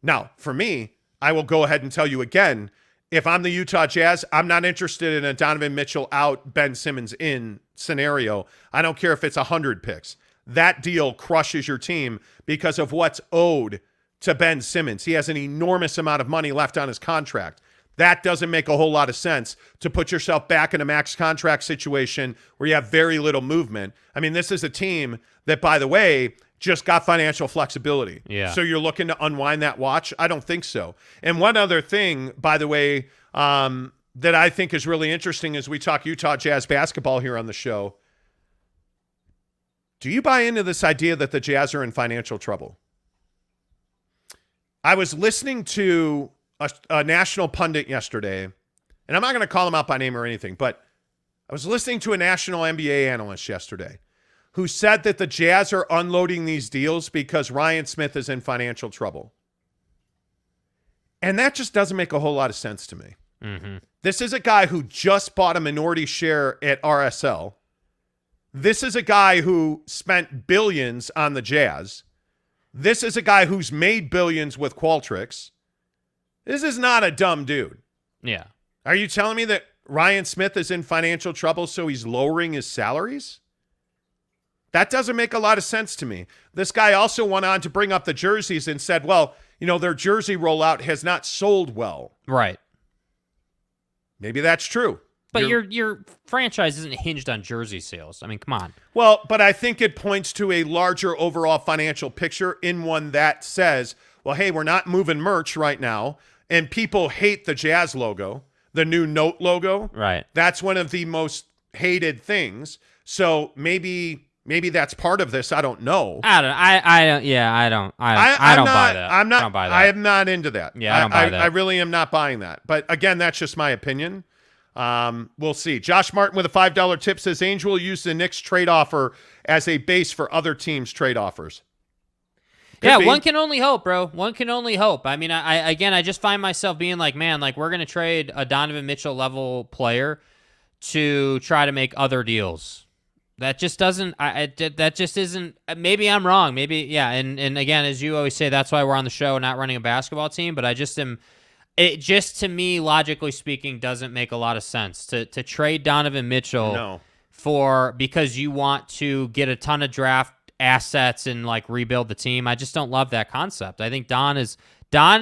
Now, for me, I will go ahead and tell you again, if I'm the Utah Jazz, I'm not interested in a Donovan Mitchell out, Ben Simmons in scenario. I don't care if it's 100 picks. That deal crushes your team because of what's owed to Ben Simmons. He has an enormous amount of money left on his contract. That doesn't make a whole lot of sense to put yourself back in a max contract situation where you have very little movement. I mean, this is a team that, by the way, just got financial flexibility. Yeah. So you're looking to unwind that watch? I don't think so. And one other thing, by the way, that I think is really interesting as we talk Utah Jazz basketball here on the show. Do you buy into this idea that the Jazz are in financial trouble? I was listening to a national pundit yesterday, and I'm not going to call him out by name or anything, but I was listening to a national NBA analyst yesterday who said that the Jazz are unloading these deals because Ryan Smith is in financial trouble. And that just doesn't make a whole lot of sense to me. Mm-hmm. This is a guy who just bought a minority share at RSL. This is a guy who spent billions on the Jazz. This is a guy who's made billions with Qualtrics. This is not a dumb dude. Yeah. Are you telling me that Ryan Smith is in financial trouble so he's lowering his salaries? That doesn't make a lot of sense to me. This guy also went on to bring up the jerseys and said, well, their jersey rollout has not sold well. Right. Maybe that's true. But your franchise isn't hinged on jersey sales. I mean, come on. Well, but I think it points to a larger overall financial picture in one that says, well, hey, we're not moving merch right now, and people hate the Jazz logo. the new note logo. Right. That's one of the most hated things. So maybe that's part of this. I don't know. I don't buy that. I'm not. I don't buy that. I am not into that. Yeah, I don't buy that. I really am not buying that. But again, that's just my opinion. We'll see. Josh Martin with a $5 tip says Angel will use the Knicks trade offer as a base for other teams' trade offers. Could be. One can only hope, bro. One can only hope. I mean, I just find myself being like, man, like we're gonna trade a Donovan Mitchell level player to try to make other deals. That just doesn't. That just isn't. Maybe I'm wrong. Maybe yeah. And again, as you always say, that's why we're on the show, not running a basketball team. But I just am. It just, to me, logically speaking, doesn't make a lot of sense to trade Donovan Mitchell because you want to get a ton of draft assets and like rebuild the team. I just don't love that concept. I think Don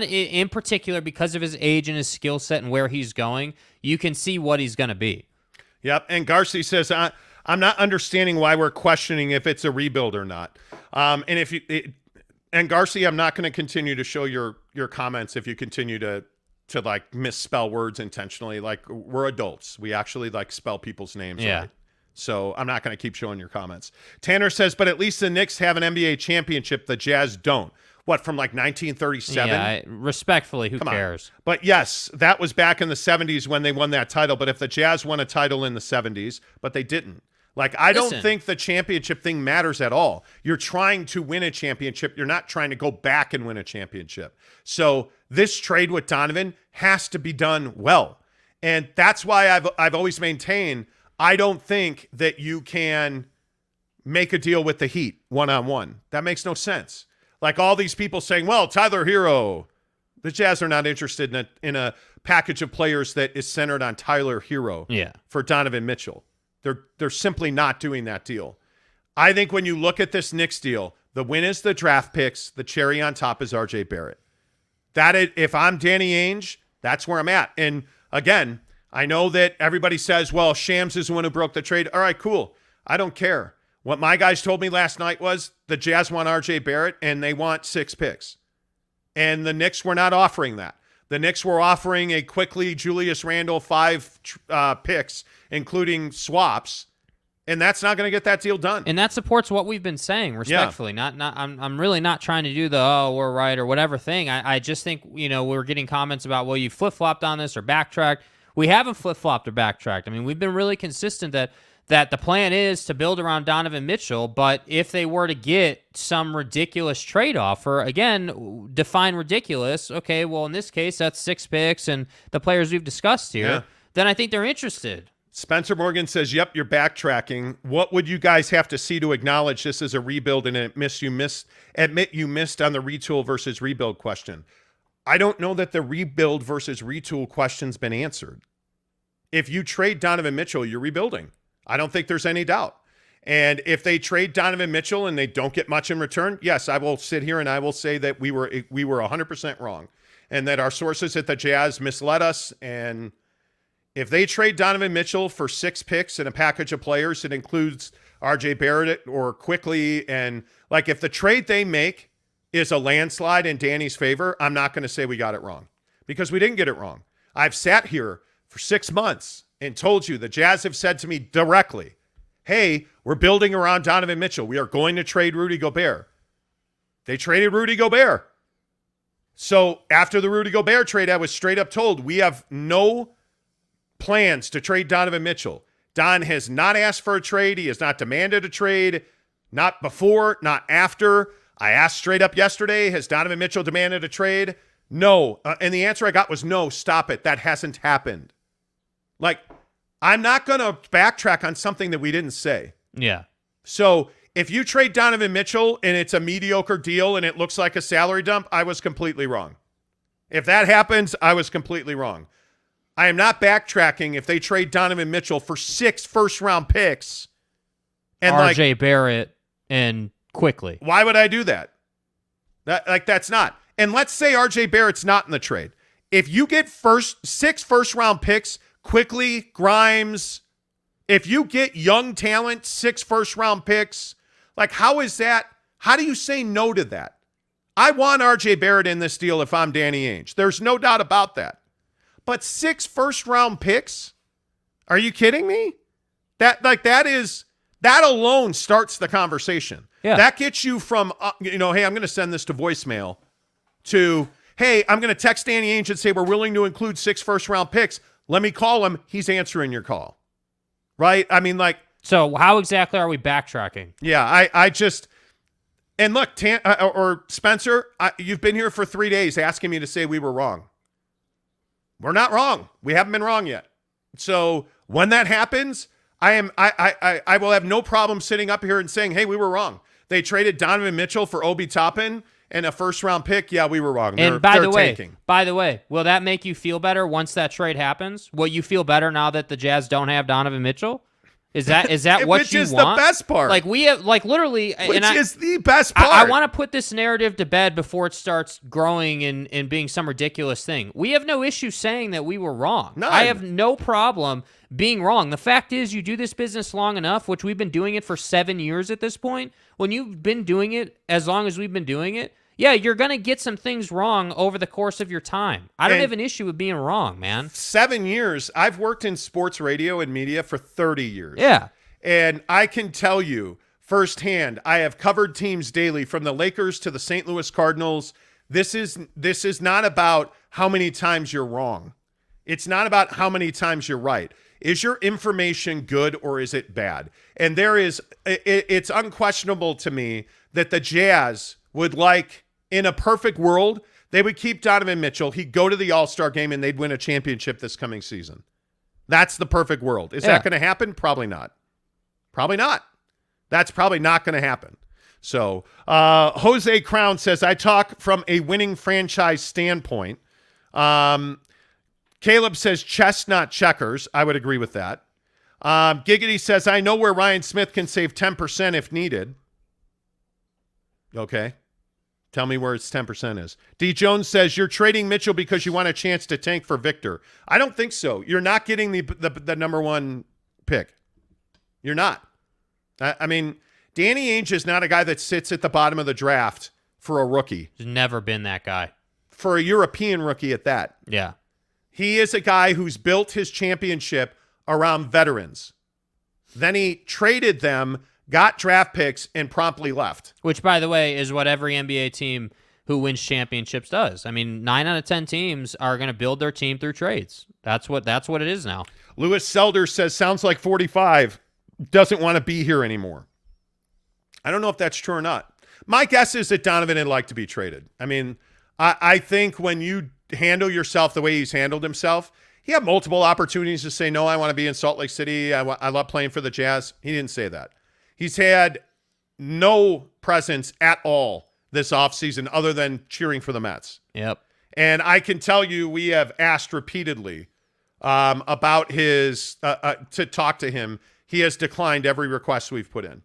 in particular, because of his age and his skill set and where he's going, you can see what he's going to be. Yep. And Garcia says, I'm not understanding why we're questioning if it's a rebuild or not. And Garcia, I'm not going to continue to show your comments if you continue to like misspell words intentionally. Like, we're adults. We actually like spell people's names right. So I'm not going to keep showing your comments. Tanner says, but at least the Knicks have an NBA championship. The Jazz don't. What, from like 1937? Yeah, respectfully, who cares? But yes, that was back in the 70s when they won that title. But if the Jazz won a title in the 70s, but they didn't. Like, I don't think the championship thing matters at all. You're trying to win a championship. You're not trying to go back and win a championship. So this trade with Donovan has to be done well. And that's why I've always maintained I don't think that you can make a deal with the Heat one-on-one. That makes no sense. Like all these people saying, well, Tyler Hero. The Jazz are not interested in a package of players that is centered on Tyler Hero for Donovan Mitchell. They're simply not doing that deal. I think when you look at this Knicks deal, the win is the draft picks. The cherry on top is RJ Barrett. If I'm Danny Ainge, that's where I'm at. And again, I know that everybody says, well, Shams is the one who broke the trade. All right, cool. I don't care. What my guys told me last night was the Jazz want RJ Barrett and they want 6 picks. And the Knicks were not offering that. The Knicks were offering a quickly Julius Randle 5 picks, including swaps, and that's not going to get that deal done. And that supports what we've been saying, respectfully. Yeah. I'm really not trying to do the we're right or whatever thing. I just think we're getting comments about you flip flopped on this or backtracked. We haven't flip flopped or backtracked. I mean, we've been really consistent that the plan is to build around Donovan Mitchell, but if they were to get some ridiculous trade offer, again, define ridiculous. Okay, well, in this case, that's 6 picks and the players we've discussed here. Then I think they're interested. Spencer Morgan says, yep, you're backtracking. What would you guys have to see to acknowledge this is a rebuild and admit you missed on the retool versus rebuild question? I don't know that the rebuild versus retool question's been answered. If you trade Donovan Mitchell, you're rebuilding. I don't think there's any doubt. And if they trade Donovan Mitchell and they don't get much in return, yes, I will sit here and I will say that we were 100% wrong and that our sources at the Jazz misled us. And if they trade Donovan Mitchell for 6 picks and a package of players that includes RJ Barrett or Quickly, and like if the trade they make is a landslide in Danny's favor, I'm not going to say we got it wrong because we didn't get it wrong. I've sat here for 6 months and told you the Jazz have said to me directly, hey, we're building around Donovan Mitchell. We are going to trade Rudy Gobert. They traded Rudy Gobert. So after the Rudy Gobert trade, I was straight up told we have no plans to trade Donovan Mitchell. Don has not asked for a trade. He has not demanded a trade. Not before, not after. I asked straight up yesterday, has Donovan Mitchell demanded a trade? No. And the answer I got was no, stop it. That hasn't happened. Like, I'm not going to backtrack on something that we didn't say. Yeah. So if you trade Donovan Mitchell and it's a mediocre deal and it looks like a salary dump, I was completely wrong. If that happens, I was completely wrong. I am not backtracking if they trade Donovan Mitchell for 6 first-round picks. And RJ Barrett and Quickly. Why would I do that? That's not. And let's say RJ Barrett's not in the trade. If you get 6 first-round picks, Quickly, Grimes, if you get young talent, 6 first-round picks, like how is that? How do you say no to that? I want RJ Barrett in this deal if I'm Danny Ainge. There's no doubt about that. But 6 first-round picks? Are you kidding me? That alone starts the conversation. Yeah. That gets you from, hey, I'm going to send this to voicemail to, hey, I'm going to text Danny Ainge and say we're willing to include 6 first-round picks. Let me call him. He's answering your call. Right? I mean, like. So how exactly are we backtracking? Yeah, I just. And look, or Spencer, you've been here for 3 days asking me to say we were wrong. We're not wrong. We haven't been wrong yet. So when that happens, I will have no problem sitting up here and saying, hey, we were wrong. They traded Donovan Mitchell for Obi Toppin and a first-round pick. Yeah, we were wrong. And by the way, will that make you feel better once that trade happens? Will you feel better now that the Jazz don't have Donovan Mitchell? Is that what Which you is want? The best part. Like we have, like literally, is the best part. I want to put this narrative to bed before it starts growing and being some ridiculous thing. We have no issue saying that we were wrong. None. I have no problem being wrong. The fact is, you do this business long enough, which we've been doing it for 7 years at this point. When you've been doing it as long as we've been doing it, yeah, you're going to get some things wrong over the course of your time. I don't have an issue with being wrong, man. 7 years. I've worked in sports radio and media for 30 years. Yeah. And I can tell you firsthand, I have covered teams daily from the Lakers to the St. Louis Cardinals. This is not about how many times you're wrong. It's not about how many times you're right. Is your information good or is it bad? And it's unquestionable to me that the Jazz would like, in a perfect world, they would keep Donovan Mitchell. He'd go to the All-Star game and they'd win a championship this coming season. That's the perfect world. Is that going to happen? Probably not. Probably not. That's probably not going to happen. So Jose Crown says, I talk from a winning franchise standpoint. Caleb says chess, not checkers. I would agree with that. Giggity says, I know where Ryan Smith can save 10% if needed. Okay. Tell me where its 10% is. D. Jones says, you're trading Mitchell because you want a chance to tank for Victor. I don't think so. You're not getting the number 1 pick. You're not. I mean, Danny Ainge is not a guy that sits at the bottom of the draft for a rookie. He's never been that guy. For a European rookie at that. Yeah. He is a guy who's built his championship around veterans. Then he traded them, got draft picks, and promptly left. Which, by the way, is what every NBA team who wins championships does. I mean, 9 out of 10 teams are going to build their team through trades. That's what it is now. Lewis Selder says, sounds like 45 doesn't want to be here anymore. I don't know if that's true or not. My guess is that Donovan would like to be traded. I mean, I think when you handle yourself the way he's handled himself, he had multiple opportunities to say, no, I want to be in Salt Lake City. I love playing for the Jazz. He didn't say that. He's had no presence at all this offseason other than cheering for the Mets. Yep. And I can tell you we have asked repeatedly about his to talk to him. He has declined every request we've put in.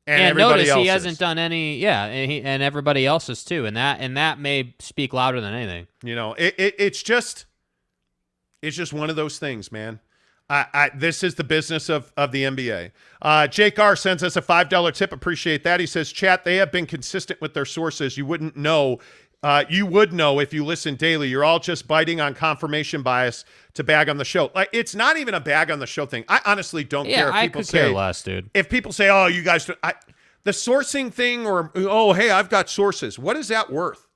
And notice else he hasn't done any, and everybody else's too, and that may speak louder than anything. You know, it's just one of those things, man. This is the business of the NBA. Jake R sends us a $5 tip. Appreciate that. He says, chat, they have been consistent with their sources. You wouldn't know. You would know if you listen daily. You're all just biting on confirmation bias to bag on the show. Like, it's not even a bag on the show thing. I honestly don't care if people say, care less, dude. If people say, oh, you guys, the sourcing thing, or, oh, hey, I've got sources. What is that worth?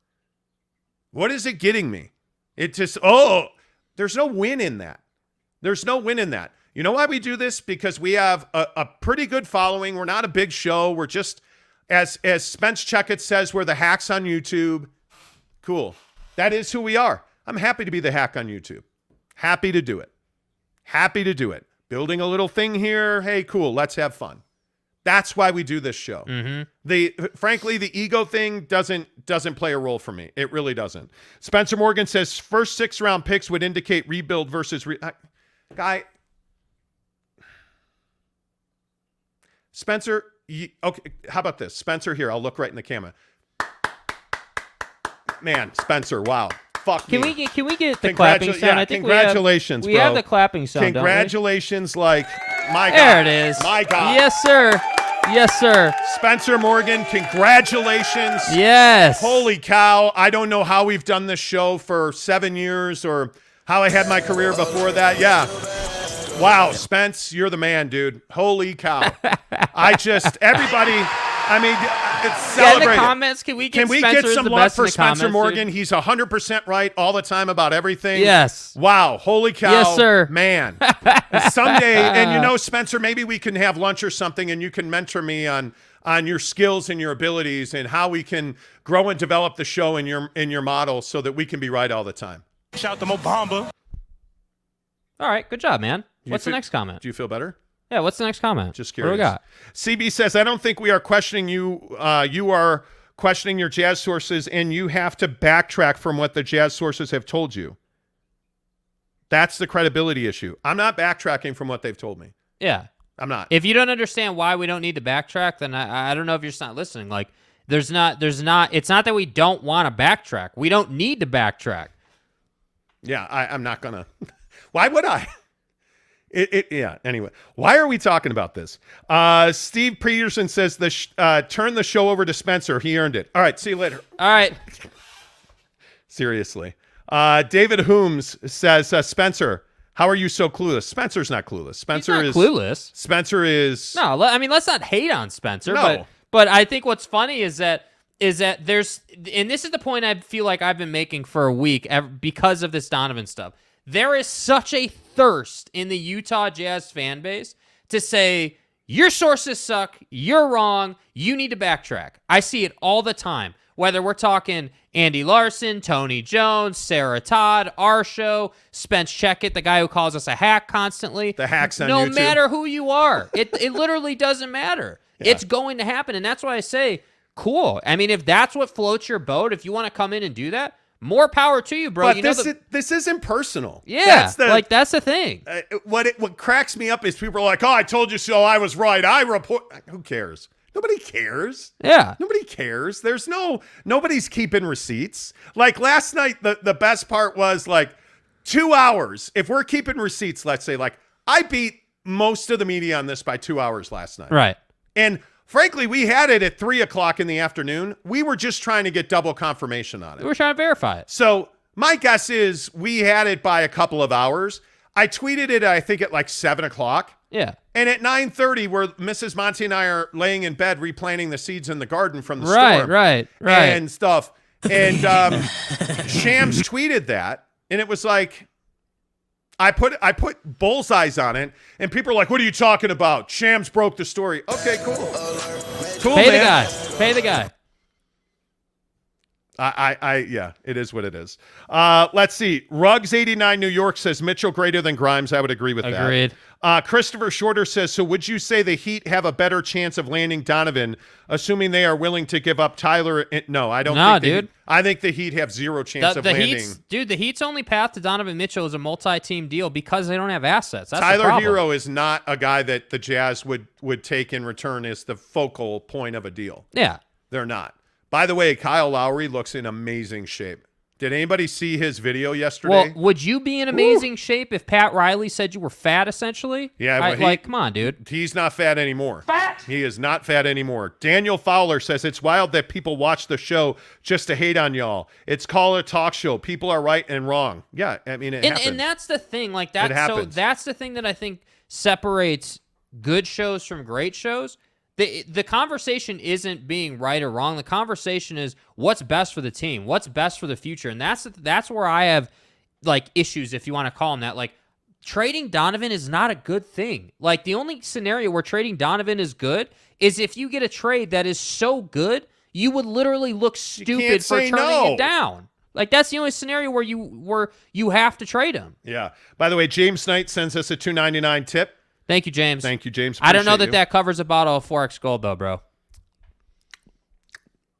What is it getting me? It just, there's no win in that. There's no win in that. You know why we do this? Because we have a pretty good following. We're not a big show. We're just, as Spence Checkett says, we're the hacks on YouTube. Cool. That is who we are. I'm happy to be the hack on YouTube. Happy to do it. Happy to do it. Building a little thing here. Hey, cool. Let's have fun. That's why we do this show. Mm-hmm. Frankly, the ego thing doesn't play a role for me. It really doesn't. Spencer Morgan says first 6-round picks would indicate rebuild versus guy. Spencer, okay. How about this, Spencer? Here, I'll look right in the camera. Man, Spencer, wow. Fuck me. Can we get the clapping sound? Yeah, I think congratulations, we have the clapping sound. Congratulations, like, my God. There it is. My God. Yes, sir. Yes, sir. Spencer Morgan, congratulations. Yes. Holy cow. I don't know how we've done this show for 7 years or How I had my career before that. Yeah. Wow, Spence, you're the man, dude. Holy cow. Everybody, I mean, it's celebrated. In the comments, can we get some the love best for in the Spencer comments, Morgan? dude? He's 100% right all the time about everything. Yes. Wow, holy cow. Yes, sir. Man. Someday, and Spencer, maybe we can have lunch or something and you can mentor me on your skills and your abilities and how we can grow and develop the show in your model so that we can be right all the time. Shout out to Mobamba. All right, good job, man. What's the next comment? Do you feel better? Yeah, what's the next comment? Just curious. What do we got? CB says, I don't think we are questioning you. You are questioning your Jazz sources, and you have to backtrack from what the Jazz sources have told you. That's the credibility issue. I'm not backtracking from what they've told me. Yeah. I'm not. If you don't understand why we don't need to backtrack, then I don't know if you're just not listening. Like, it's not that we don't want to backtrack. We don't need to backtrack. Yeah, I'm not going to. Why would I? Yeah, anyway. Why are we talking about this? Steve Peterson says, turn the show over to Spencer. He earned it. All right, see you later. All right. Seriously. David Hooms says, Spencer, how are you so clueless? Spencer's not clueless. Spencer He's not clueless. Spencer is... No, I mean, let's not hate on Spencer. No. But I think what's funny is that there's... And this is the point I feel like I've been making for a week because of this Donovan stuff. There is such a thirst in the Utah Jazz fan base to say, your sources suck, you're wrong, you need to backtrack. I see it all the time. Whether we're talking Andy Larson, Tony Jones, Sarah Todd, our show, Spence Checkett, the guy who calls us a hack constantly. The hacks on no YouTube. matter who you are. It literally doesn't matter. Yeah. It's going to happen. And that's why I say, cool. I mean, if that's what floats your boat, if you want to come in and do that, more power to you, bro. But this isn't personal. Yeah, that's the thing. What cracks me up is people are like, oh, I told you so, I was right. I report. Who cares? Nobody cares. Yeah. Nobody cares. Nobody's keeping receipts. Like last night, the best part was like 2 hours. If we're keeping receipts, let's say, like I beat most of the media on this by 2 hours last night. Right. And frankly, we had it at 3:00 in the afternoon. We were just trying to get double confirmation on it. We were trying to verify it. So my guess is we had it by a couple of hours. I tweeted it, I think, at like 7:00. Yeah. And at 9:30, where Mrs. Monty and I are laying in bed replanting the seeds in the garden from the storm. Right. And stuff. And Shams tweeted that, and it was like, I put bullseyes on it, and people are like, what are you talking about? Shams broke the story. Okay, cool. Cool, Pay man. Pay the guy. Yeah, it is what it is. Let's see. Ruggs89 New York says Mitchell greater than Grimes. I would agree with that. Agreed. Christopher Shorter says, so would you say the Heat have a better chance of landing Donovan, assuming they are willing to give up Tyler? No, I don't think dude. I think the Heat have zero chance of landing. The Heat's only path to Donovan Mitchell is a multi-team deal because they don't have assets. That's Tyler the problem. Hero is not a guy that the Jazz would take in return as the focal point of a deal. Yeah. They're not. By the way, Kyle Lowry looks in amazing shape. Did anybody see his video yesterday? Well, would you be in amazing shape if Pat Riley said you were fat, essentially? Yeah, come on, dude. He's not fat anymore. Fat? He is not fat anymore. Daniel Fowler says, it's wild that people watch the show just to hate on y'all. It's called a talk show. People are right and wrong. Yeah, I mean, it happens. And that's the thing. Like that. It happens. So that's the thing that I think separates good shows from great shows. The conversation isn't being right or wrong. The conversation is what's best for the team, what's best for the future, and that's where I have like issues, if you want to call them that. Like trading Donovan is not a good thing. Like the only scenario where trading Donovan is good is if you get a trade that is so good you would literally look stupid for turning it down. Like that's the only scenario where you have to trade him. Yeah. By the way, James Knight sends us a $2.99 tip. Thank you, James. Thank you, James. I don't know Appreciate that covers a bottle of 4X Gold, though, bro.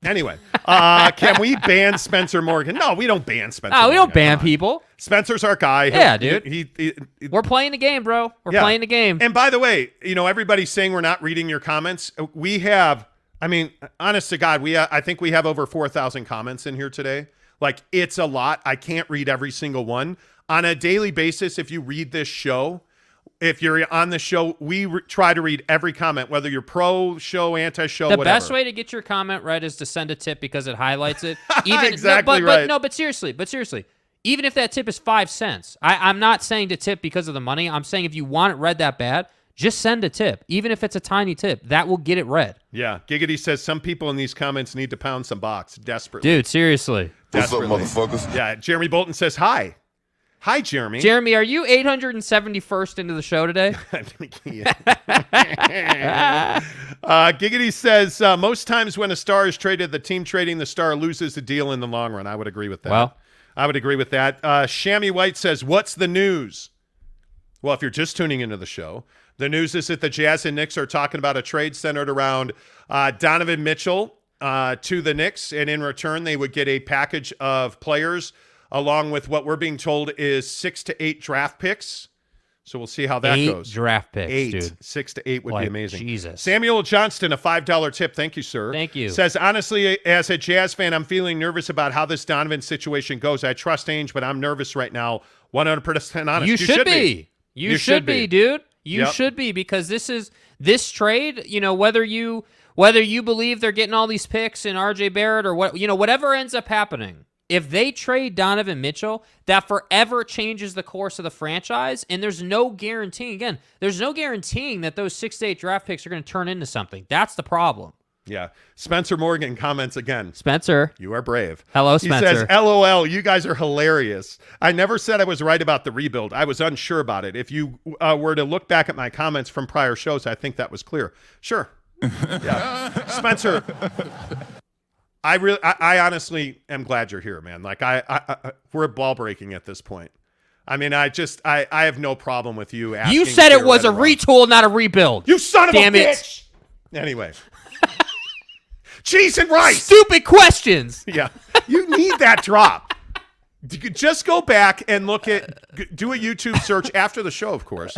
Anyway, can we ban Spencer Morgan? No, we don't ban Spencer Morgan. We don't ban people. Spencer's our guy. Yeah, dude. He We're playing the game, bro. We're playing the game. And by the way, everybody's saying we're not reading your comments. We have, I mean, honest to God, I think we have over 4,000 comments in here today. Like, it's a lot. I can't read every single one. On a daily basis, if you read this show, if you're on the show, we try to read every comment, whether you're pro-show, anti-show, whatever. The best way to get your comment right is to send a tip because it highlights it. Exactly right. But seriously, even if that tip is 5 cents. I'm not saying to tip because of the money. I'm saying if you want it read that bad, just send a tip, even if it's a tiny tip. That will get it read. Yeah. Giggity says some people in these comments need to pound some box desperately. Dude, seriously. What's up, motherfuckers? Yeah. Jeremy Bolton says hi. Hi, Jeremy. Jeremy, are you 871st into the show today? Giggity says most times when a star is traded, the team trading the star loses the deal in the long run. I would agree with that. Well, I would agree with that. Shammy White says, what's the news? Well, if you're just tuning into the show, the news is that the Jazz and Knicks are talking about a trade centered around Donovan Mitchell to the Knicks, and in return, they would get a package of players along with what we're being told is 6 to 8 draft picks. So we'll see how that goes. 8 draft picks, dude. 6 to 8 would be amazing. Jesus. Samuel Johnston, a $5 tip. Thank you, sir. Thank you. Says, honestly, as a Jazz fan, I'm feeling nervous about how this Donovan situation goes. I trust Ainge, but I'm nervous right now. 100% honest. You should be. You should be, dude. You Yep. should be, because this trade, whether you believe they're getting all these picks in RJ Barrett or whatever ends up happening. If they trade Donovan Mitchell, that forever changes the course of the franchise, and there's no guaranteeing. Again, there's no guaranteeing that those 6 to 8 draft picks are going to turn into something. That's the problem. Yeah. Spencer Morgan comments again. Spencer. You are brave. Hello, Spencer. He says, LOL, you guys are hilarious. I never said I was right about the rebuild. I was unsure about it. If you were to look back at my comments from prior shows, I think that was clear. Sure. Yeah. Spencer, I honestly am glad you're here, man. Like we're ball breaking at this point. I mean, I have no problem with you asking. You said it was a retool, not a rebuild. You son of Damn a it. bitch. Anyway. Cheese and rice. Stupid questions. Yeah. You need that drop. Just go back and do a YouTube search after the show, of course,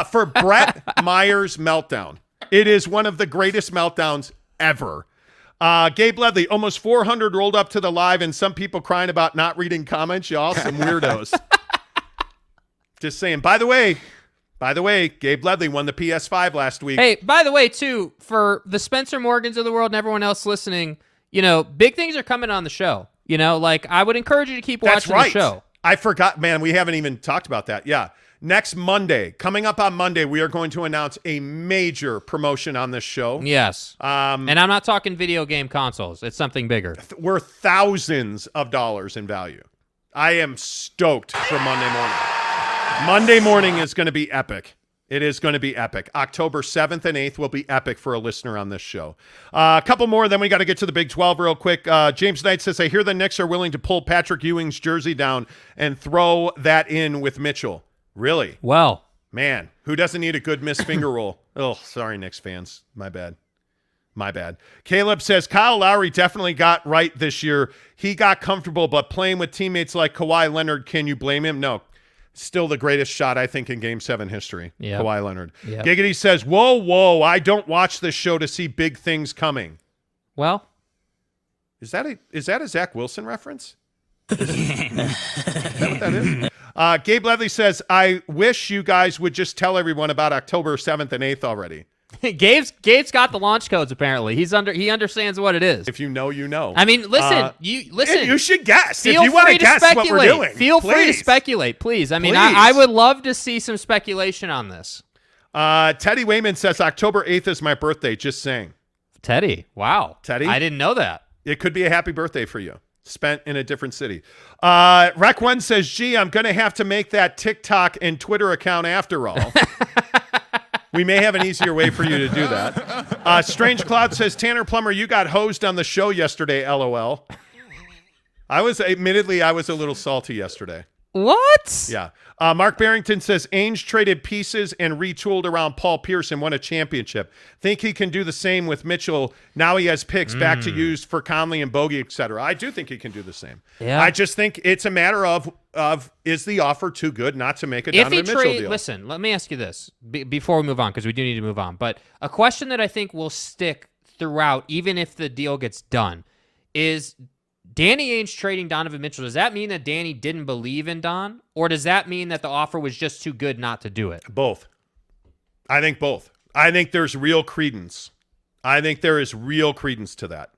for Brett Myers meltdown. It is one of the greatest meltdowns ever. Gabe Ledley, almost 400 rolled up to the live, and some people crying about not reading comments. Y'all some weirdos. Just saying. By the way, Gabe Ledley won the PS5 last week. Hey, by the way, too, for the Spencer Morgans of the world and everyone else listening, big things are coming on the show. I would encourage you to keep watching the show. I forgot, man. We haven't even talked about that. Yeah. Next Monday, coming up on Monday, we are going to announce a major promotion on this show. Yes. And I'm not talking video game consoles. It's something bigger. We're thousands of dollars in value. I am stoked for Monday morning. Monday morning is going to be epic. It is going to be epic. October 7th and 8th will be epic for a listener on this show. A couple more, then we got to get to the Big 12 real quick. James Knight says, I hear the Knicks are willing to pull Patrick Ewing's jersey down and throw that in with Mitchell. Really? Well. Man, who doesn't need a good missed finger roll? Oh, sorry, Knicks fans. My bad. Caleb says, Kyle Lowry definitely got right this year. He got comfortable, but playing with teammates like Kawhi Leonard, can you blame him? No. Still the greatest shot, I think, in Game 7 history. Yep. Kawhi Leonard. Yep. Giggity says, whoa, I don't watch this show to see big things coming. Well. Is that a Zach Wilson reference? Is that what that is? Gabe Ledley says, I wish you guys would just tell everyone about October 7th and 8th already. Gabe's got the launch codes, apparently. He understands what it is. If you know, you know. I mean, listen. You should guess. If you want to guess what we're doing, feel free to speculate, please. I mean, I would love to see some speculation on this. Teddy Wayman says October 8th is my birthday. Just saying. Teddy, wow. Teddy, I didn't know that. It could be a happy birthday for you. Spent in a different city. Rec One says, gee, I'm going to have to make that TikTok and Twitter account after all. We may have an easier way for you to do that. Strange Cloud says, Tanner Plummer, you got hosed on the show yesterday, LOL. I was a little salty yesterday. What? Yeah. Mark Barrington says, Ainge traded pieces and retooled around Paul Pierce and won a championship. Think he can do the same with Mitchell. Now he has picks back to use for Conley and Bogey, etc. I do think he can do the same. Yeah. I just think it's a matter of is the offer too good not to make a Donovan Mitchell deal? Listen, let me ask you this before we move on, because we do need to move on. But a question that I think will stick throughout, even if the deal gets done, is Danny Ainge trading Donovan Mitchell. Does that mean that Danny didn't believe in Don? Or does that mean that the offer was just too good not to do it? Both. I think both. I think there's real credence. I think there is real credence to that.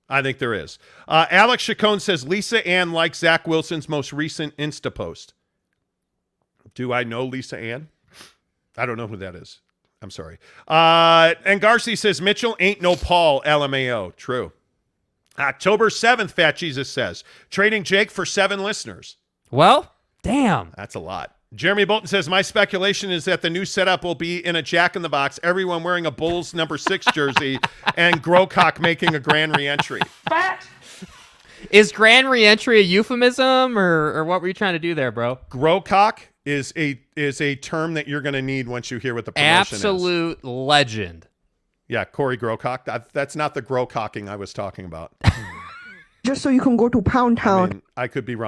I think there is. Alex Chacon says Lisa Ann likes Zach Wilson's most recent Insta post. Do I know Lisa Ann? I don't know who that is. I'm sorry. And Garcia says Mitchell ain't no Paul, LMAO. True. October 7th, Fat Jesus says, trading Jake for 7 listeners. Well, damn. That's a lot. Jeremy Bolton says, my speculation is that the new setup will be in a Jack-in-the-Box, everyone wearing a Bulls number 6 jersey, and Grocock making a grand reentry. Is grand reentry a euphemism, or what were you trying to do there, bro? Grocock is a term that you're going to need once you hear what the promotion is. Absolute legend. Yeah, Corey Grocock. That's not the Grococking I was talking about. Just so you can go to Pound Town. I could be wrong.